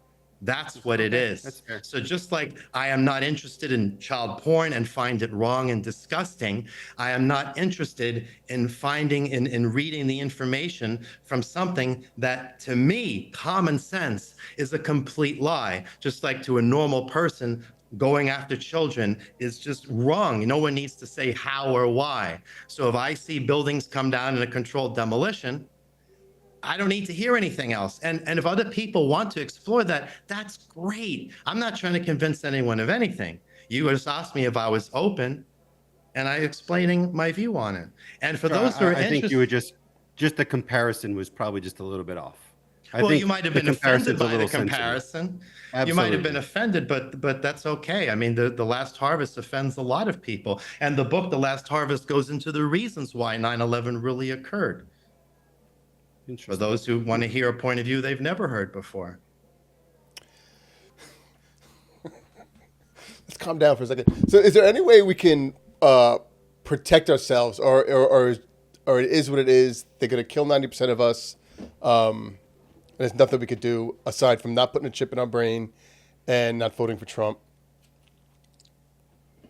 Speaker 3: That's what it
Speaker 4: Okay,
Speaker 3: is.
Speaker 4: that's fair.
Speaker 3: So just like I am not interested in child porn and find it wrong and disgusting, I am not interested in finding in reading the information from something that to me, common sense, is a complete lie. Just like to a normal person, going after children is just wrong. No one needs to say how or why. So if I see buildings come down in a controlled demolition, I don't need to hear anything else. And if other people want to explore that, that's great. I'm not trying to convince anyone of anything. You just asked me if I was open, and I explaining my view on it. And for those who are
Speaker 4: I think you
Speaker 3: interested,
Speaker 4: were just the comparison was probably just a little bit off. I
Speaker 3: well,
Speaker 4: think
Speaker 3: you might have
Speaker 4: the
Speaker 3: been offended
Speaker 4: comparison's a
Speaker 3: by the
Speaker 4: little sensitive.
Speaker 3: comparison.
Speaker 4: Absolutely.
Speaker 3: You might have been offended, but that's okay. I mean, the Last Harvest offends a lot of people. And the book, The Last Harvest, goes into the reasons why 9/11 really occurred. For those who want to hear a point of view they've never heard before.
Speaker 2: Let's calm down for a second. So, is there any way we can protect ourselves, or it is what it is? They're going to kill 90% of us. And there's nothing we could do aside from not putting a chip in our brain and not voting for Trump.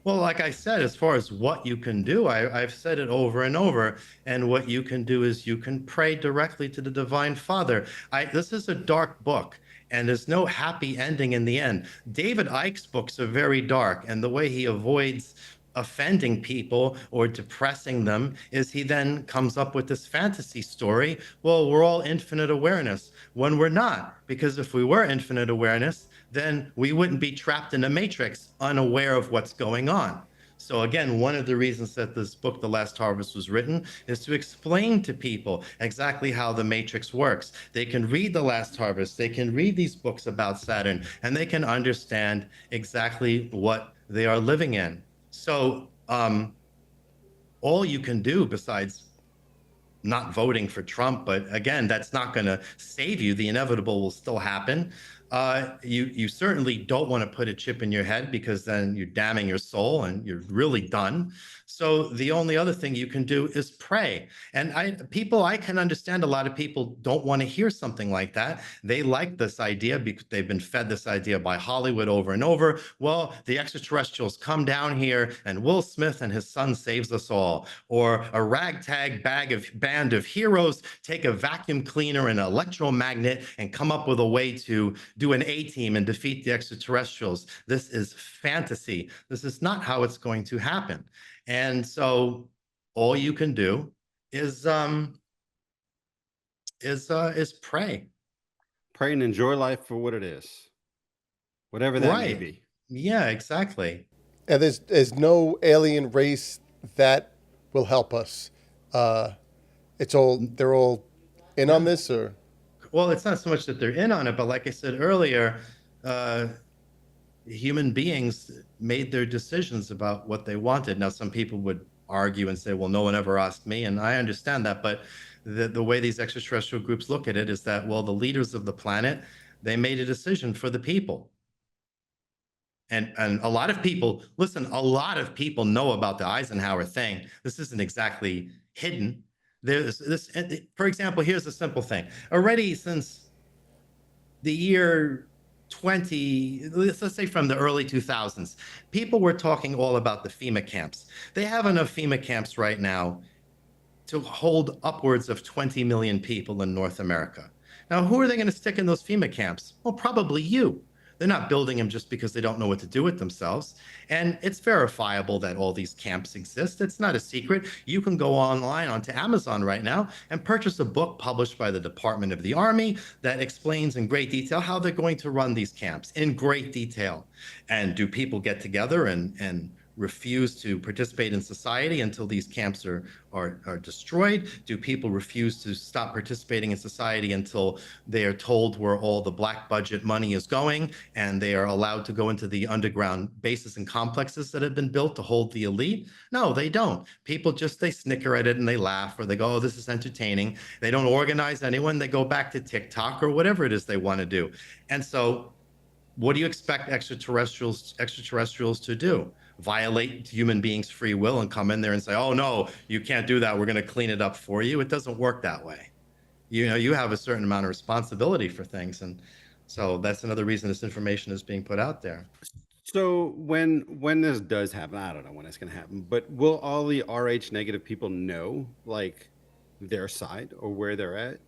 Speaker 3: Well, like I said, as far as what you can do, I've said it over and over. And what you can do is you can pray directly to the Divine Father. This is a dark book, and there's no happy ending in the end. David Icke's books are very dark, and the way he avoids offending people or depressing them is he then comes up with this fantasy story. Well, we're all infinite awareness when we're not, because if we were infinite awareness, then we wouldn't be trapped in a matrix unaware of what's going on. So again, one of the reasons that this book, The Last Harvest, was written is to explain to people exactly how the matrix works. They can read The Last Harvest, they can read these books about Saturn, and they can understand exactly what they are living in. So all you can do besides not voting for Trump, but again, that's not going to save you. The inevitable will still happen. You certainly don't want to put a chip in your head because then you're damning your soul and you're really done. So the only other thing you can do is pray. And I can understand a lot of people don't want to hear something like that. They like this idea because they've been fed this idea by Hollywood over and over. Well, the extraterrestrials come down here and Will Smith and his son saves us all. Or a ragtag band of heroes take a vacuum cleaner and an electromagnet and come up with a way to do an A-team and defeat the extraterrestrials. This is fantasy. This is not how it's going to happen. And so all you can do is pray.
Speaker 4: Pray and enjoy life for what it is, whatever that may be.
Speaker 3: Yeah, exactly.
Speaker 2: And there's no alien race that will help us. They're all in on this, or?
Speaker 3: Well, it's not so much that they're in on it, but like I said earlier, human beings made their decisions about what they wanted. Now, some people would argue and say, well, no one ever asked me. And I understand that. But the way these extraterrestrial groups look at it is that, well, the leaders of the planet, they made a decision for the people. And a lot of people, listen, a lot of people know about the Eisenhower thing. This isn't exactly hidden. There's this, for example, here's a simple thing. Already since the year 20, let's say from the early 2000s, people were talking all about the FEMA camps. They have enough FEMA camps right now to hold upwards of 20 million people in North America. Now, who are they going to stick in those FEMA camps? Well, probably you. They're not building them just because they don't know what to do with themselves. And it's verifiable that all these camps exist. It's not a secret. You can go online onto Amazon right now and purchase a book published by the Department of the Army that explains in great detail how they're going to run these camps in great detail. And do people get together and refuse to participate in society until these camps are destroyed? Do people refuse to stop participating in society until they are told where all the black budget money is going and they are allowed to go into the underground bases and complexes that have been built to hold the elite? No, they don't. People just, they snicker at it and they laugh, or they go, oh, this is entertaining. They don't organize anyone. They go back to TikTok or whatever it is they want to do. And so what do you expect extraterrestrials to do? Violate human beings' free will and come in there and say, oh, no, you can't do that. We're going to clean it up for you. It doesn't work that way. You know, you have a certain amount of responsibility for things. And so that's another reason this information is being put out there.
Speaker 4: So when this does happen, I don't know when it's going to happen, but will all the Rh negative people know like their side or where they're at?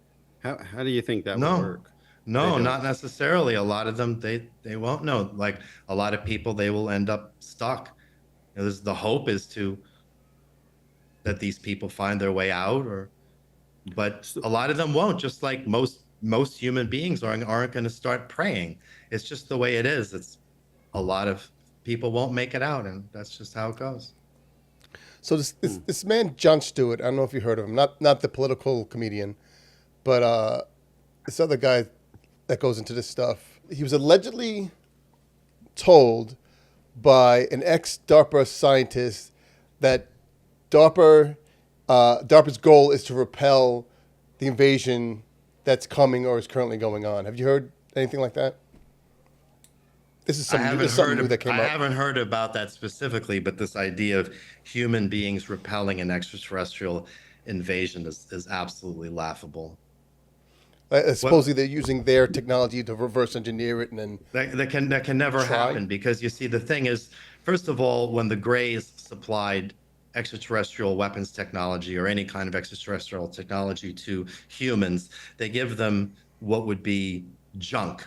Speaker 4: How do you think that will work?
Speaker 3: No, not necessarily. A lot of them, they won't know. Like a lot of people, they will end up stuck. You know, the hope is that these people find their way out, but a lot of them won't. Just like most human beings aren't going to start praying. It's just the way it is. It's a lot of people won't make it out, and that's just how it goes.
Speaker 2: So this man Jon Stewart, I don't know if you heard of him, not the political comedian, but this other guy that goes into this stuff. He was allegedly told by an ex-DARPA scientist that DARPA's goal is to repel the invasion that's coming or is currently going on. Have you heard anything like that? This is something new that came up.
Speaker 3: I haven't heard about that specifically, but this idea of human beings repelling an extraterrestrial invasion is absolutely laughable.
Speaker 2: Supposedly they're using their technology to reverse engineer it, and then
Speaker 3: that can never happen, because you see, the thing is, first of all, when the Greys supplied extraterrestrial weapons technology or any kind of extraterrestrial technology to humans, they give them what would be junk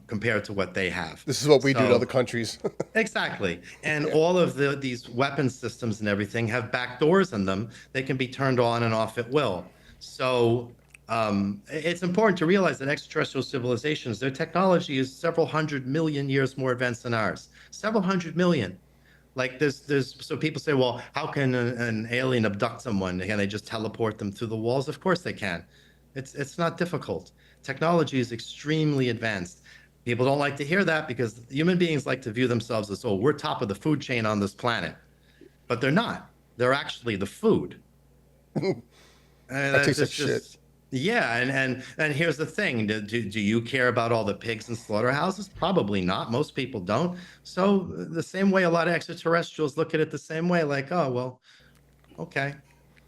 Speaker 3: compared to what they have.
Speaker 2: This is what we do to other countries.
Speaker 3: Exactly. And all of these weapons systems and everything have back doors in them. They can be turned on and off at will. So it's important to realize that extraterrestrial civilizations, their technology is several 100 million years more advanced than ours. Several 100 million. Like so people say, well, how can an alien abduct someone? Can they just teleport them through the walls? Of course they can. It's not difficult. Technology is extremely advanced. People don't like to hear that because human beings like to view themselves as, oh, we're top of the food chain on this planet. But they're not. They're actually the food.
Speaker 2: That tastes like shit.
Speaker 3: Yeah, and here's the thing. Do you care about all the pigs in slaughterhouses? Probably not. Most people don't. So the same way a lot of extraterrestrials look at it the same way, like, oh, well, okay.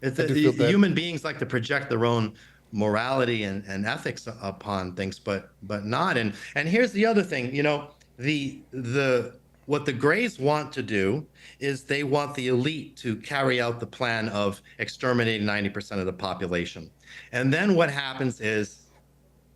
Speaker 3: Human beings like to project their own morality and ethics upon things, but not. And here's the other thing, you know, what the Greys want to do is they want the elite to carry out the plan of exterminating 90% of the population. And then what happens is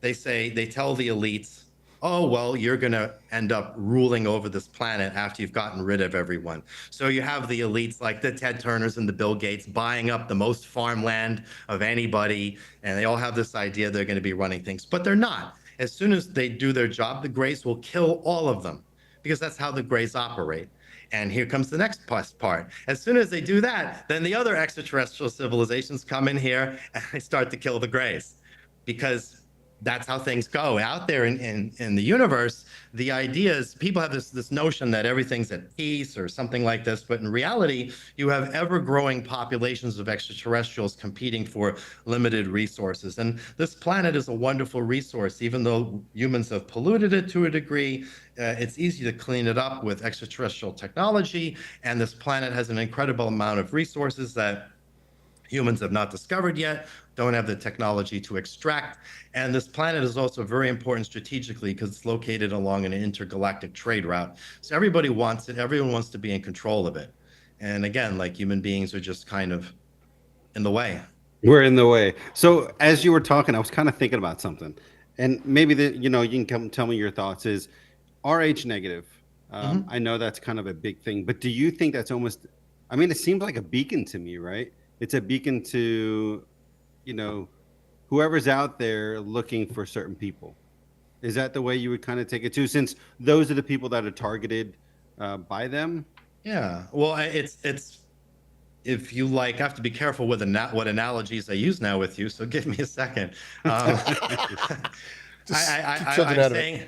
Speaker 3: they tell the elites, oh, well, you're going to end up ruling over this planet after you've gotten rid of everyone. So you have the elites like the Ted Turners and the Bill Gates buying up the most farmland of anybody, and they all have this idea they're going to be running things, but they're not. As soon as they do their job, the Greys will kill all of them, because that's how the Greys operate. And here comes the next part. As soon as they do that, then the other extraterrestrial civilizations come in here and they start to kill the Greys, because that's how things go out there in the universe. The idea is people have this notion that everything's at peace or something like this, but in reality, you have ever-growing populations of extraterrestrials competing for limited resources. And this planet is a wonderful resource. Even though humans have polluted it to a degree, it's easy to clean it up with extraterrestrial technology, and this planet has an incredible amount of resources that humans have not discovered yet, don't have the technology to extract. And this planet is also very important strategically because it's located along an intergalactic trade route. So everybody wants it. Everyone wants to be in control of it. And again, like, human beings are just kind of in the way.
Speaker 4: We're in the way. So as you were talking, I was kind of thinking about something. And maybe you can come tell me your thoughts is, Rh negative. I know that's kind of a big thing, but do you think that's almost? I mean, it seems like a beacon to me, right? It's a beacon to, whoever's out there looking for certain people. Is that the way you would kind of take it too? Since those are the people that are targeted by them.
Speaker 3: Yeah. Well, it's if you like, I have to be careful with what analogies I use now with you. So give me a second. I'm saying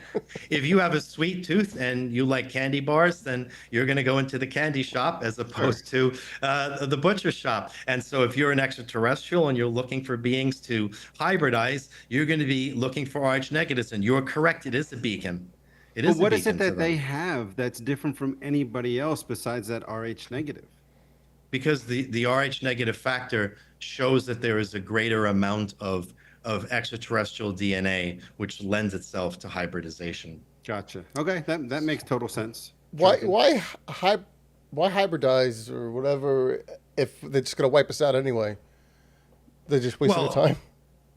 Speaker 3: if you have a sweet tooth and you like candy bars, then you're going to go into the candy shop as opposed to the butcher shop. And so if you're an extraterrestrial and you're looking for beings to hybridize, you're going to be looking for Rh negatives. And you're correct. It is a beacon. It is.
Speaker 4: But what is it that they have that's different from anybody else besides that Rh negative?
Speaker 3: Because the Rh negative factor shows that there is a greater amount of extraterrestrial DNA, which lends itself to hybridization.
Speaker 4: Gotcha. Okay, that makes total sense.
Speaker 2: Why hybridize or whatever if they're just gonna wipe us out anyway? They're just wasting their time.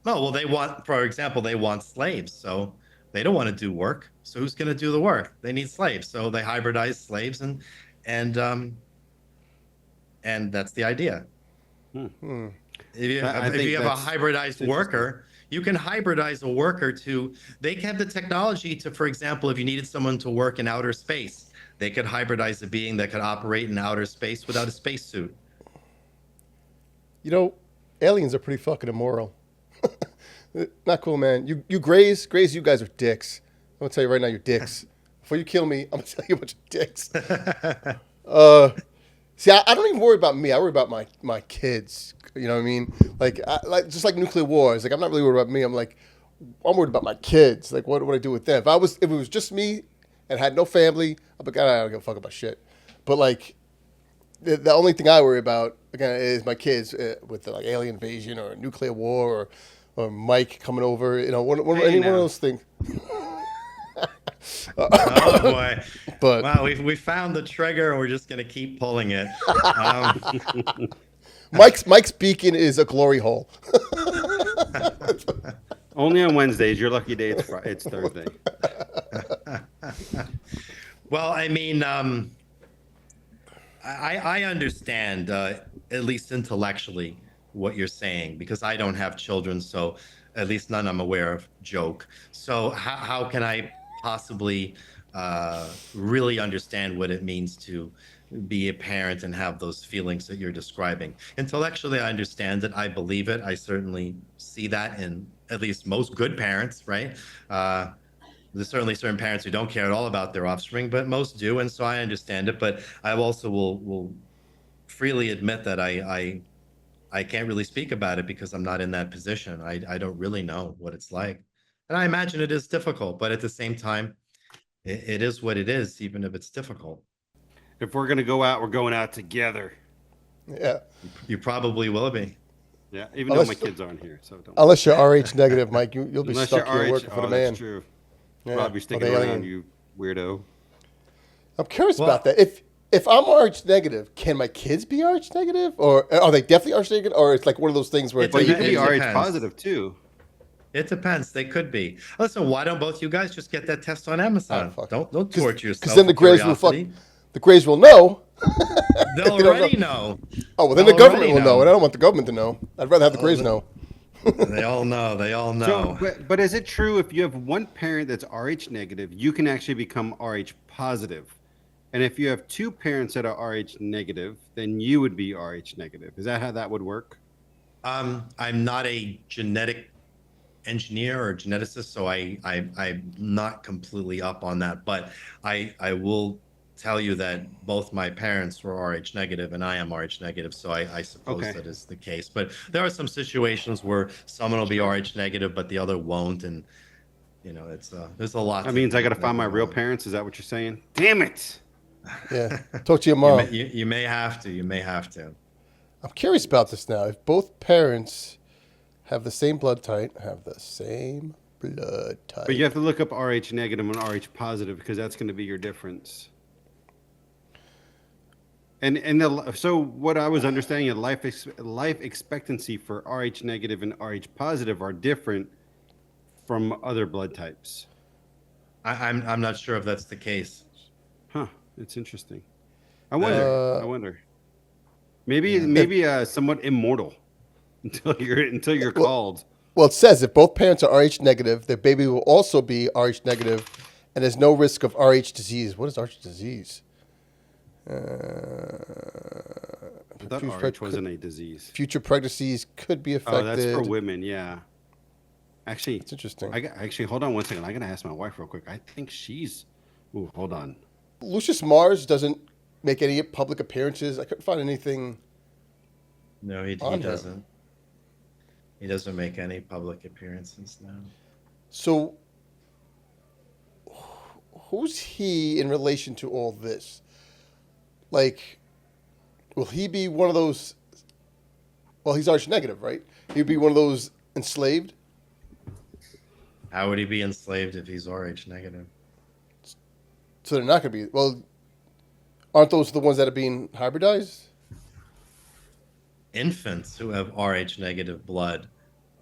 Speaker 3: No, well, for example, they want slaves, so they don't want to do work. So who's going to do the work? They need slaves, so they hybridize slaves, and that's the idea. If you have a hybridized worker, you can hybridize a worker to. They have the technology to, for example, if you needed someone to work in outer space, they could hybridize a being that could operate in outer space without a spacesuit.
Speaker 2: Aliens are pretty fucking immoral. Not cool, man. You Greys, you guys are dicks. I'm gonna tell you right now, you're dicks. Before you kill me, I'm gonna tell you a bunch of dicks. See, I don't even worry about me. I worry about my kids. You know what I mean? Like just like nuclear wars. Like I'm not really worried about me. I'm worried about my kids. Like what would I do with them? If it was just me and had no family, I'd be like, I don't give a fuck about shit. But like the only thing I worry about again is my kids with the, like alien invasion or nuclear war or Mike coming over. Any one of those things.
Speaker 3: Oh boy!
Speaker 2: But
Speaker 3: wow, we found the trigger and we're just gonna keep pulling it.
Speaker 2: Mike's beacon is a glory hole.
Speaker 4: Only on Wednesdays. Your lucky day, it's Thursday.
Speaker 3: Well, I mean, I understand at least intellectually what you're saying because I don't have children, so at least none I'm aware of joke. So how can I possibly really understand what it means to be a parent and have those feelings that you're describing? Intellectually, I understand it. I believe it. I certainly see that in at least most good parents, right? There's certainly certain parents who don't care at all about their offspring, but most do, and so I understand it. But I also will freely admit that I can't really speak about it because I'm not in that position. I don't really know what it's like. And I imagine it is difficult, but at the same time, it is what it is, even if it's difficult.
Speaker 4: If we're going to go out, we're going out together.
Speaker 2: Yeah.
Speaker 3: You probably will be.
Speaker 4: Yeah, even though my kids aren't here. So don't.
Speaker 2: Unless you're RH negative, Mike, you'll be
Speaker 4: Unless
Speaker 2: stuck
Speaker 4: you're
Speaker 2: here
Speaker 4: RH,
Speaker 2: working for the man.
Speaker 4: That's true.
Speaker 2: Yeah.
Speaker 4: Rob, you're sticking around, you weirdo.
Speaker 2: I'm curious about that. If I'm RH negative, can my kids be RH negative? Or are they definitely RH negative? Or it's like one of those things where
Speaker 4: But you can be RH
Speaker 3: depends.
Speaker 4: positive too.
Speaker 3: It depends. They could be. Listen, why don't both you guys just get that test on Amazon? Don't torture yourself.
Speaker 2: Because then the Greys will
Speaker 3: curiosity.
Speaker 2: the Greys will know.
Speaker 3: They'll already know.
Speaker 2: Oh well, then the government will know, and I don't want the government to know. I'd rather have the Greys know.
Speaker 3: They all know. They all know.
Speaker 4: So, but is it true if you have one parent that's RH negative, you can actually become RH positive? And if you have two parents that are RH negative, then you would be RH negative. Is that how that would work?
Speaker 3: I'm not a genetic engineer or geneticist, so I'm not completely up on that. But I will tell you that both my parents were Rh negative and I am Rh negative, so I suppose that is the case. But there are some situations where someone will be Rh negative, but the other won't, and it's there's a lot.
Speaker 4: That means I got to find my real parents. Is that what you're saying? Damn it!
Speaker 2: Yeah, talk to your mom.
Speaker 3: You may have to. You may have to.
Speaker 2: I'm curious about this now. If both parents have the same blood type,
Speaker 4: But you have to look up Rh negative and Rh positive because that's going to be your difference. So what I was understanding, life expectancy for Rh negative and Rh positive are different from other blood types.
Speaker 3: I'm not sure if that's the case.
Speaker 4: Huh. It's interesting. I wonder. I
Speaker 2: Uh,
Speaker 4: wonder. Maybe
Speaker 3: Yeah.
Speaker 4: maybe somewhat immortal until you're
Speaker 2: well,
Speaker 4: called.
Speaker 2: well, it says if both parents are Rh negative, their baby will also be Rh negative, and there's no risk of Rh disease. What is Rh disease?
Speaker 4: I thought RH wasn't a disease.
Speaker 2: Future pregnancies could be
Speaker 4: Oh, that's for
Speaker 2: affected.
Speaker 4: women. Yeah. Actually,
Speaker 2: It's interesting.
Speaker 4: actually hold on one second. I gotta ask my wife real quick. I think she's. Ooh, hold on.
Speaker 2: Lucius Mars doesn't make any public appearances. I couldn't find anything
Speaker 3: No, he
Speaker 2: on him.
Speaker 3: doesn't. He doesn't make any public appearances now.
Speaker 2: So, who's he in relation to all this? Like, will he be one of those? Well, he's Rh negative, right? He'd be one of those enslaved.
Speaker 3: How would he be enslaved if he's Rh negative?
Speaker 2: So they're not going to be. Well, aren't those the ones that are being hybridized?
Speaker 3: Infants who have Rh negative blood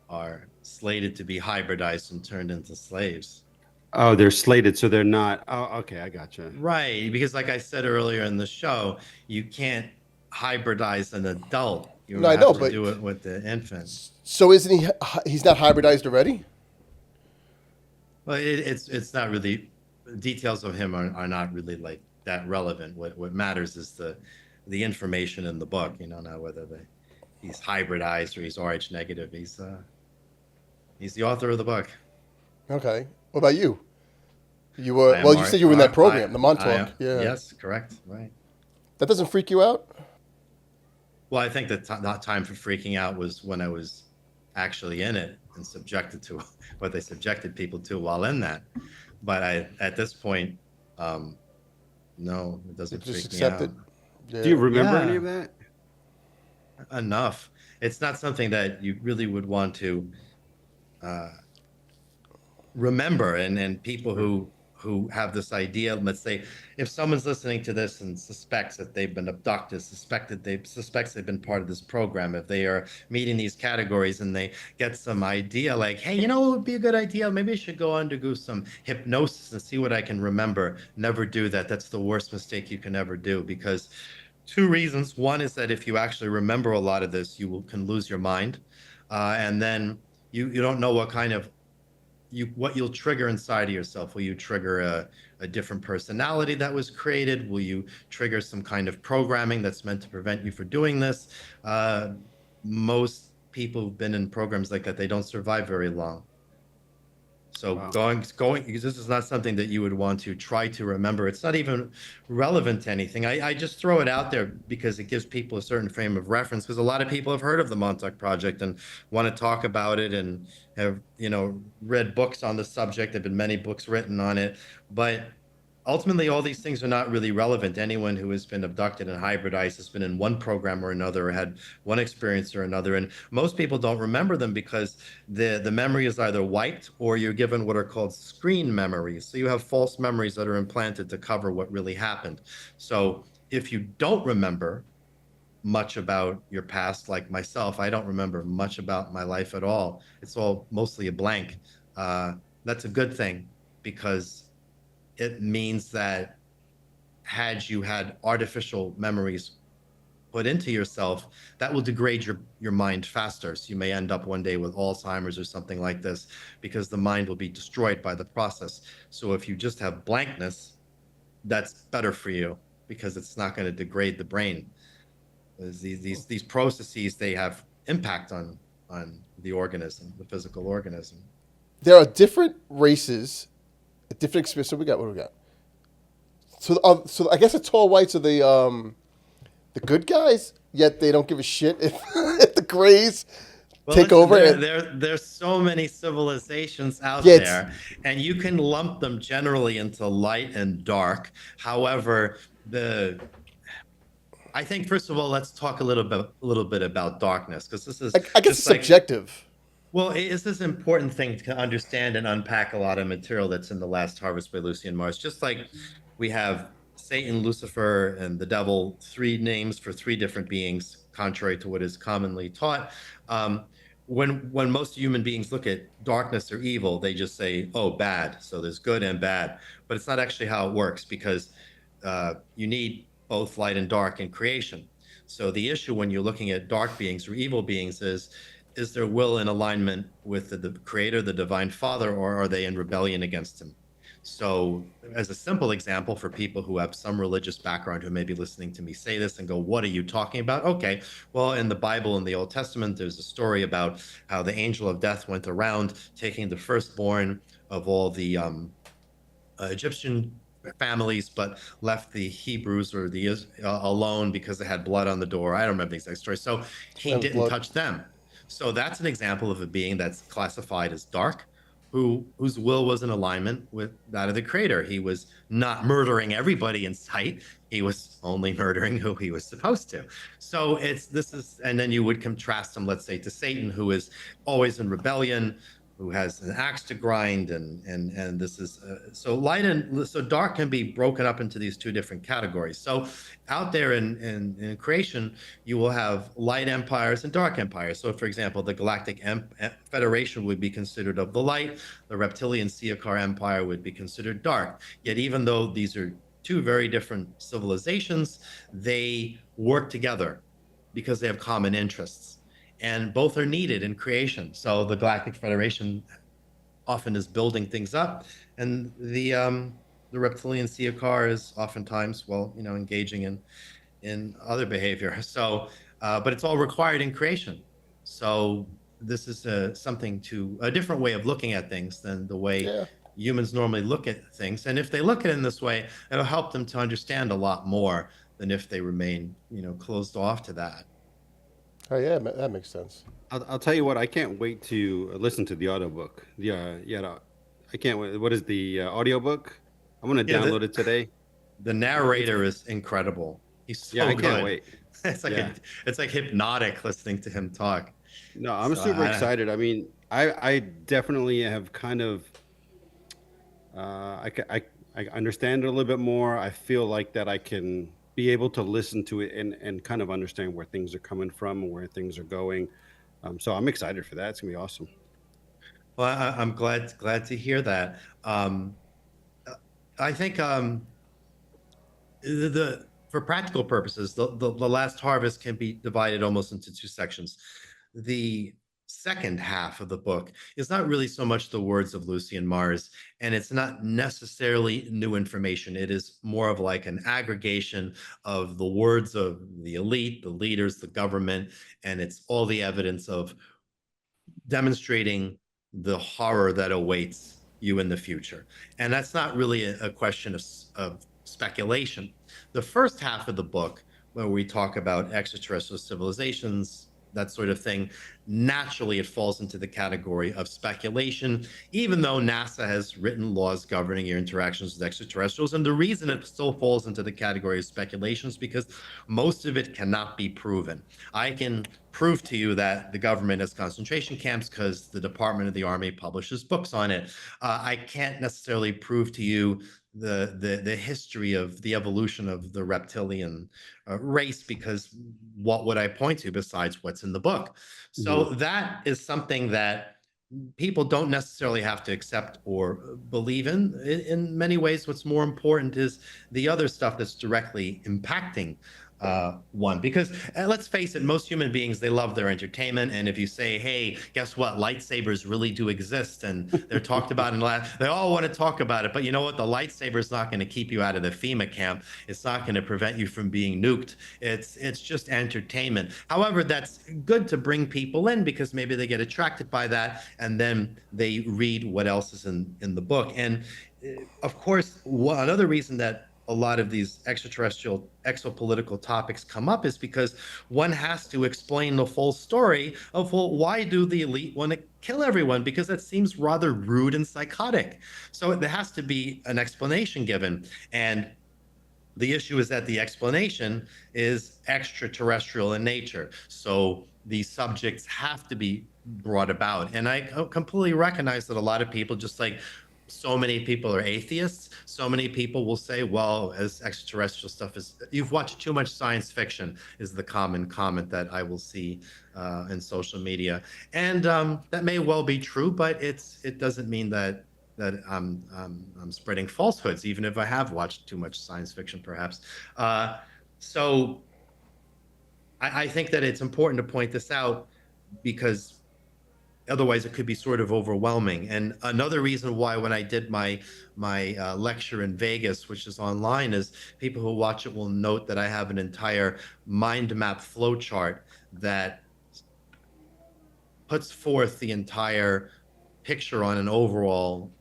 Speaker 3: are slated to be hybridized and turned into slaves.
Speaker 4: Oh, they're slated, so they're not. Oh, okay, I gotcha.
Speaker 3: Right, because like I said earlier in the show, you can't hybridize an adult. You
Speaker 2: No, I
Speaker 3: have
Speaker 2: know,
Speaker 3: to
Speaker 2: but
Speaker 3: do it with the infant.
Speaker 2: so isn't he? He's not hybridized already.
Speaker 3: Well, it's not really, details of him are not really like that relevant. What matters is the information in the book. You know, not whether he's hybridized or he's Rh negative. He's the author of the book.
Speaker 2: Okay. What about you? You were
Speaker 3: I am
Speaker 2: well. You said you were in that program, the
Speaker 3: I
Speaker 2: Montauk. Yeah.
Speaker 3: Yes, correct. Right.
Speaker 2: That doesn't freak you out?
Speaker 3: Well, I think that time for freaking out was when I was actually in it and subjected to what they subjected people to while in that. But at this point, no, it doesn't
Speaker 2: You just
Speaker 3: freak me
Speaker 2: accept
Speaker 3: out.
Speaker 2: it. Yeah.
Speaker 4: Do you remember
Speaker 3: Yeah.
Speaker 4: any of that?
Speaker 3: Enough. It's not something that you really would want to remember. And people who have this idea, let's say, if someone's listening to this and suspects that they've been abducted, suspects they've been part of this program, if they are meeting these categories and they get some idea like, hey, you know what would be a good idea? Maybe I should go undergo some hypnosis and see what I can remember. Never do that. That's the worst mistake you can ever do, because two reasons. One is that if you actually remember a lot of this, can lose your mind. And then you don't know what kind of what you'll trigger inside of yourself. Will you trigger a different personality that was created? Will you trigger some kind of programming that's meant to prevent you from doing this? Most people who've been in programs like that, they don't survive very long. So
Speaker 4: Wow.
Speaker 3: going, because this is not something that you would want to try to remember. It's not even relevant to anything. I just throw it out there because it gives people a certain frame of reference, because a lot of people have heard of the Montauk Project and want to talk about it and have, read books on the subject. There've been many books written on it, but ultimately all these things are not really relevant. Anyone who has been abducted and hybridized has been in one program or another, or had one experience or another, and most people don't remember them because the memory is either wiped or you're given what are called screen memories. So you have false memories that are implanted to cover what really happened. So if you don't remember much about your past, like myself, I don't remember much about my life at all. It's all mostly a blank. That's a good thing, because it means that had you had artificial memories put into yourself, that will degrade your mind faster. So you may end up one day with Alzheimer's or something like this, because the mind will be destroyed by the process. So if you just have blankness, that's better for you, because it's not going to degrade the brain. These processes, they have impact on the organism, the physical organism.
Speaker 2: There are different races, different experience. So what do we got? So I guess the tall whites are the good guys, yet they don't give a shit if, if the grays take over.
Speaker 3: There's so many civilizations out
Speaker 2: Yeah,
Speaker 3: there, and you can lump them generally into light and dark. However, I think first of all, let's talk a little bit about darkness, because this is
Speaker 2: I guess it's subjective.
Speaker 3: Well, it's this important thing to understand and unpack a lot of material that's in The Last Harvest by Lucien Mars. Just like we have Satan, Lucifer, and the devil, three names for three different beings, contrary to what is commonly taught. when most human beings look at darkness or evil, they just say, oh, bad. So there's good and bad. But it's not actually how it works, because you need both light and dark in creation. So the issue when you're looking at dark beings or evil beings is their will in alignment with the creator, the divine father, or are they in rebellion against him? So as a simple example for people who have some religious background who may be listening to me say this and go, what are you talking about? Okay, well, in the Bible, in the Old Testament, there's a story about how the angel of death went around taking the firstborn of all the Egyptian families, but left the Hebrews or the alone because they had blood on the door. I don't remember the exact story. So he didn't touch them. So that's an example of a being that's classified as dark, whose will was in alignment with that of the creator. He was not murdering everybody in sight. He was only murdering who he was supposed to. So and then you would contrast him, let's say, to Satan, who is always in rebellion, who has an axe to grind, and this is so dark can be broken up into these two different categories. So out there in creation, you will have light empires and dark empires. So for example, the Galactic Federation would be considered of the light, the reptilian Seer Empire would be considered dark. Yet even though these are two very different civilizations, they work together because they have common interests. And both are needed in creation. So the Galactic Federation often is building things up, and the reptilian Seer is oftentimes, engaging in other behavior. So, but it's all required in creation. So this is a different way of looking at things than the way humans normally look at things. And if they look at it in this way, it'll help them to understand a lot more than if they remain, closed off to that.
Speaker 2: Oh yeah, that makes sense.
Speaker 4: I'll tell you what, I can't wait to listen to the audiobook. I can't wait. What is the audiobook? I'm going to download it today.
Speaker 3: The narrator is incredible. He's so
Speaker 4: I
Speaker 3: good.
Speaker 4: can't wait.
Speaker 3: It's like hypnotic listening to him talk.
Speaker 4: No, I'm super excited. I mean, I definitely have kind of I understand it a little bit more. I feel like that I can be able to listen to it and kind of understand where things are coming from and where things are going. So I'm excited for that. It's gonna be awesome.
Speaker 3: Well, I'm glad to hear that. I think for practical purposes, the last harvest can be divided almost into two sections. The second half of the book is not really so much the words of Lucien Mars, and it's not necessarily new information. It is more of like an aggregation of the words of the elite, the leaders, the government, and it's all the evidence of demonstrating the horror that awaits you in the future. And that's not really a question of speculation. The first half of the book, where we talk about extraterrestrial civilizations, that sort of thing, naturally it falls into the category of speculation, even though NASA has written laws governing your interactions with extraterrestrials. And the reason it still falls into the category of speculation is because most of it cannot be proven. I can prove to you that the government has concentration camps because the Department of the Army publishes books on it. I can't necessarily prove to you the history of the evolution of the reptilian race, because what would I point to besides what's in the book? So that is something that people don't necessarily have to accept or believe in. In many ways, what's more important is the other stuff that's directly impacting one, because let's face it, most human beings, they love their entertainment. And if you say, hey, guess what, lightsabers really do exist and they're talked about in they all want to talk about it. But you know what, the lightsaber is not going to keep you out of the FEMA camp. It's not going to prevent you from being nuked. It's just entertainment. However, that's good to bring people in because maybe they get attracted by that and then they read what else is in the book. And of course, another reason that a lot of these extraterrestrial exopolitical topics come up is because one has to explain the full story of, well, why do the elite want to kill everyone? Because that seems rather rude and psychotic. So there has to be an explanation given. And the issue is that the explanation is extraterrestrial in nature. So the subjects have to be brought about. And I completely recognize that a lot of people, just like so many people are atheists. So many people will say, well, as extraterrestrial stuff is, you've watched too much science fiction, is the common comment that I will see in social media. And that may well be true, but it doesn't mean that I'm spreading falsehoods, even if I have watched too much science fiction, perhaps. So I think that it's important to point this out because otherwise it could be sort of overwhelming. And another reason why when I did my lecture in Vegas, which is online, is people who watch it will note that I have an entire mind map flowchart that puts forth the entire picture on an overall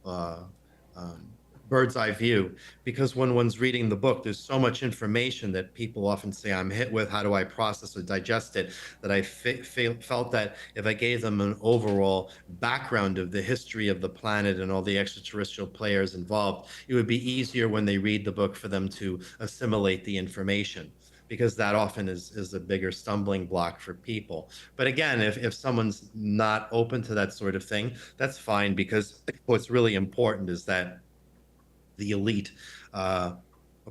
Speaker 3: bird's eye view. Because when one's reading the book, there's so much information that people often say I'm hit with. How do I process or digest it? That I felt that if I gave them an overall background of the history of the planet and all the extraterrestrial players involved, it would be easier when they read the book for them to assimilate the information, because that often is a bigger stumbling block for people. But again, if someone's not open to that sort of thing, that's fine, because what's really important is that the elite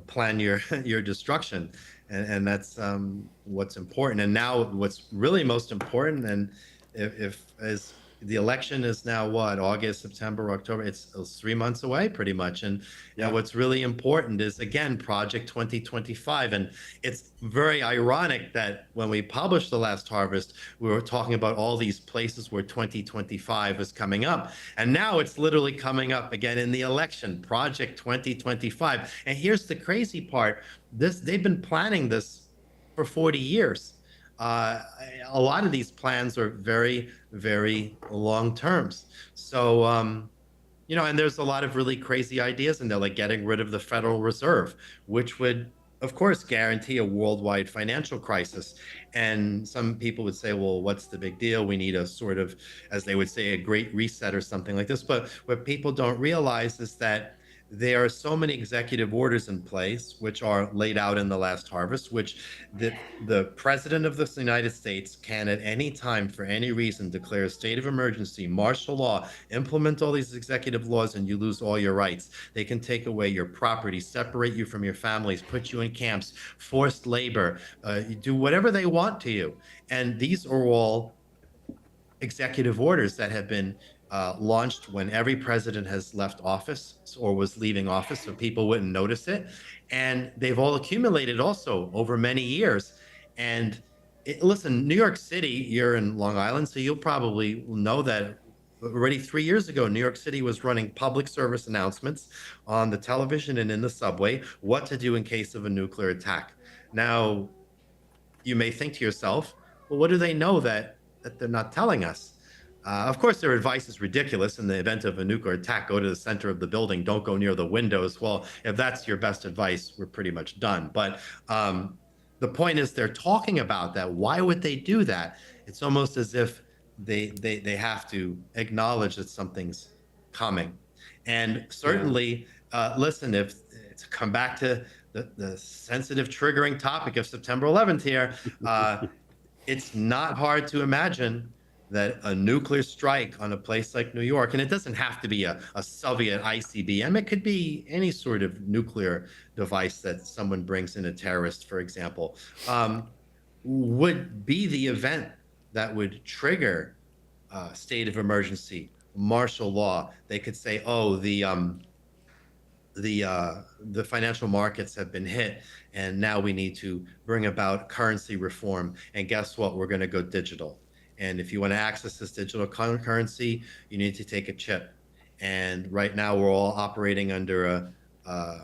Speaker 3: plan your destruction, and that's what's important. And now what's really most important, and if as the election is now what, August, September, October, it's 3 months away pretty much. And what's really important is, again, Project 2025. And it's very ironic that when we published The Last Harvest, we were talking about all these places where 2025 is coming up. And now it's literally coming up again in the election, Project 2025. And here's the crazy part. They've been planning this for 40 years. A lot of these plans are very, very long terms. So, and there's a lot of really crazy ideas in there, like getting rid of the Federal Reserve, which would, of course, guarantee a worldwide financial crisis. And some people would say, well, what's the big deal? We need a sort of, as they would say, a great reset or something like this. But what people don't realize is that there are so many executive orders in place, which are laid out in The Last Harvest, which the president of the United States can at any time, for any reason, declare a state of emergency, martial law, implement all these executive laws, and you lose all your rights. They can take away your property, separate you from your families, put you in camps, forced labor, do whatever they want to you. And these are all executive orders that have been launched when every president has left office or was leaving office, so people wouldn't notice it. And they've all accumulated also over many years. And listen, New York City, you're in Long Island, so you'll probably know that already 3 years ago, New York City was running public service announcements on the television and in the subway, what to do in case of a nuclear attack. Now, you may think to yourself, well, what do they know that they're not telling us? Of course, their advice is ridiculous. In the event of a nuclear attack, go to the center of the building, don't go near the windows. Well, if that's your best advice, we're pretty much done. But the point is, they're talking about that. Why would they do that? It's almost as if they have to acknowledge that something's coming. And certainly, listen, if to come back to the sensitive, triggering topic of September 11th here, it's not hard to imagine that a nuclear strike on a place like New York, and it doesn't have to be a Soviet ICBM, it could be any sort of nuclear device that someone brings in, a terrorist, for example, would be the event that would trigger state of emergency, martial law. They could say, oh, the financial markets have been hit, and now we need to bring about currency reform. And guess what? We're going to go digital. And if you want to access this digital currency, you need to take a chip. And right now, we're all operating under a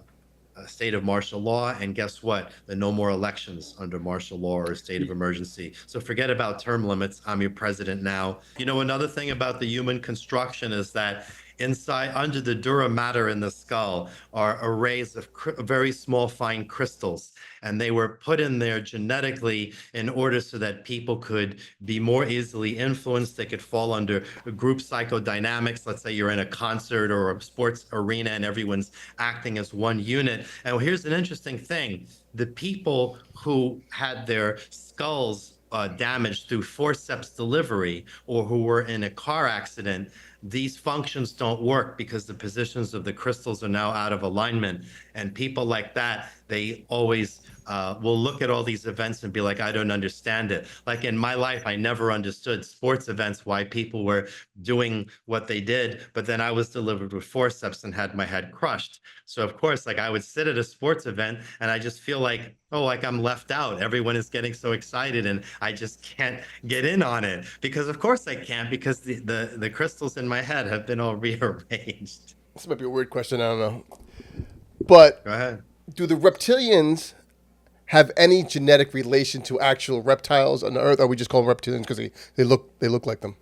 Speaker 3: state of martial law. And guess what? There are no more elections under martial law or a state of emergency. So forget about term limits. I'm your president now. You know, another thing about the human construction is that inside, under the dura mater in the skull, are arrays of very small, fine crystals. And they were put in there genetically in order so that people could be more easily influenced. They could fall under group psychodynamics. Let's say you're in a concert or a sports arena and everyone's acting as one unit. And here's an interesting thing. The people who had their skulls damaged through forceps delivery, or who were in a car accident, these functions don't work because the positions of the crystals are now out of alignment. And people like that, they always will look at all these events and be like, I don't understand it. Like in my life, I never understood sports events, why people were doing what they did, but then I was delivered with forceps and had my head crushed. So of course, like I would sit at a sports event and I just feel like, oh, like I'm left out. Everyone is getting so excited and I just can't get in on it, because of course I can't, because the crystals in my head have been all rearranged.
Speaker 2: This might be a weird question. I don't know. But
Speaker 3: Go ahead.
Speaker 2: do the reptilians have any genetic relation to actual reptiles on the Earth? Or we just call them reptilians because they look like them?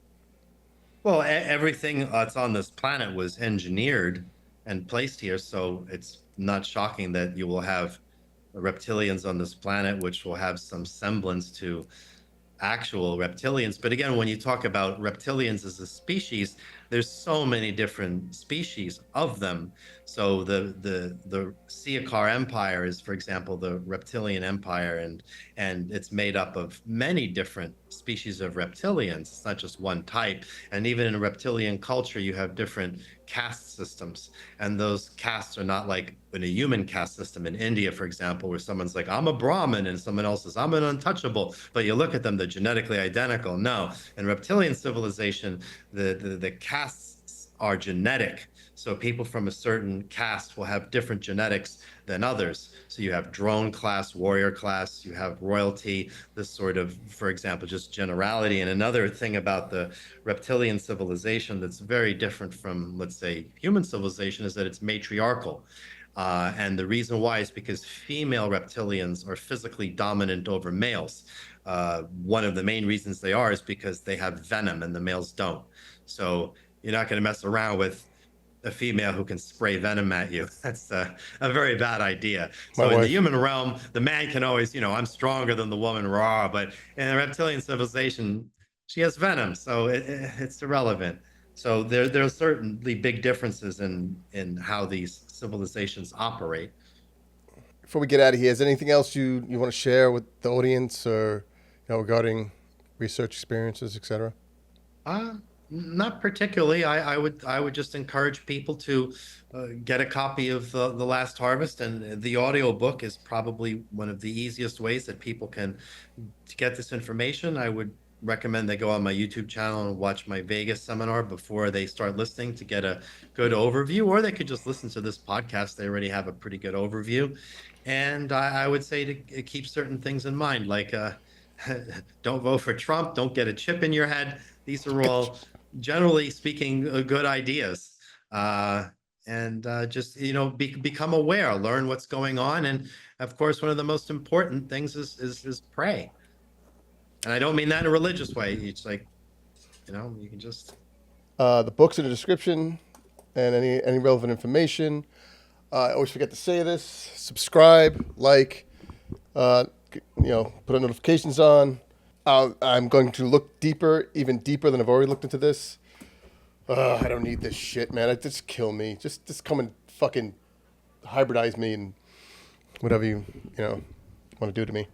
Speaker 3: Well, everything that's on this planet was engineered and placed here, so it's not shocking that you will have reptilians on this planet, which will have some semblance to actual reptilians. But again, when you talk about reptilians as a species, there's so many different species of them. So the Siakar Empire is, for example, the reptilian empire, and it's made up of many different species of reptilians. It's not just one type. And even in reptilian culture, you have different caste systems, and those castes are not like in a human caste system in India, for example, where someone's like, I'm a Brahmin, and someone else says, I'm an untouchable, but you look at them, they're genetically identical. No, in reptilian civilization, the castes are genetic. So people from a certain caste will have different genetics than others. So you have drone class, warrior class, you have royalty, this sort of, for example, just generality. And another thing about the reptilian civilization that's very different from, let's say, human civilization is that it's matriarchal. And the reason why is because female reptilians are physically dominant over males. One of the main reasons they are is because they have venom and the males don't. So you're not going to mess around with a female who can spray venom at you. That's a very bad idea. So in the human realm, the man can always, I'm stronger than the woman, raw. But in a reptilian civilization, she has venom, so it's irrelevant. So there are certainly big differences in how these civilizations operate.
Speaker 2: Before we get out of here, is there anything else you want to share with the audience, or regarding research experiences, etc.?
Speaker 3: Not particularly. I would just encourage people to get a copy of the Last Harvest, and the audio book is probably one of the easiest ways that people can get this information. I would recommend they go on my YouTube channel and watch my Vegas seminar before they start listening to get a good overview, or they could just listen to this podcast. They already have a pretty good overview. And I would say to keep certain things in mind, like don't vote for Trump, don't get a chip in your head. These are all, generally speaking, good ideas. And just, become aware, learn what's going on. And of course, one of the most important things is pray. And I don't mean that in a religious way. It's like, you can just...
Speaker 2: The book's in the description, and any relevant information. I always forget to say this. Subscribe, like, put our notifications on. I'm going to look deeper, even deeper than I've already looked into this. I don't need this shit, man. Just kill me. Just come and fucking hybridize me and whatever you want to do to me.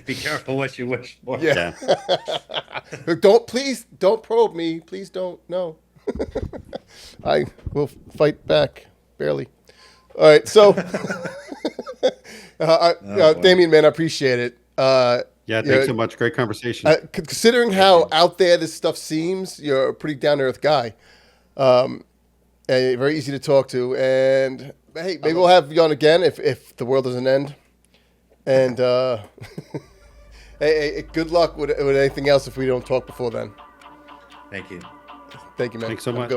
Speaker 3: Be careful what you wish for.
Speaker 2: Yeah. Please don't probe me. Please don't. No. I will fight back. Barely. All right. So, Damien, man, I appreciate it.
Speaker 4: Thanks so much. Great conversation.
Speaker 2: Considering how out there this stuff seems, you're a pretty down to earth guy. And very easy to talk to. And hey, maybe we'll have you on again if the world doesn't end. And hey, good luck with anything else if we don't talk before then.
Speaker 3: Thank you.
Speaker 2: Thank you, man.
Speaker 4: Thanks so much.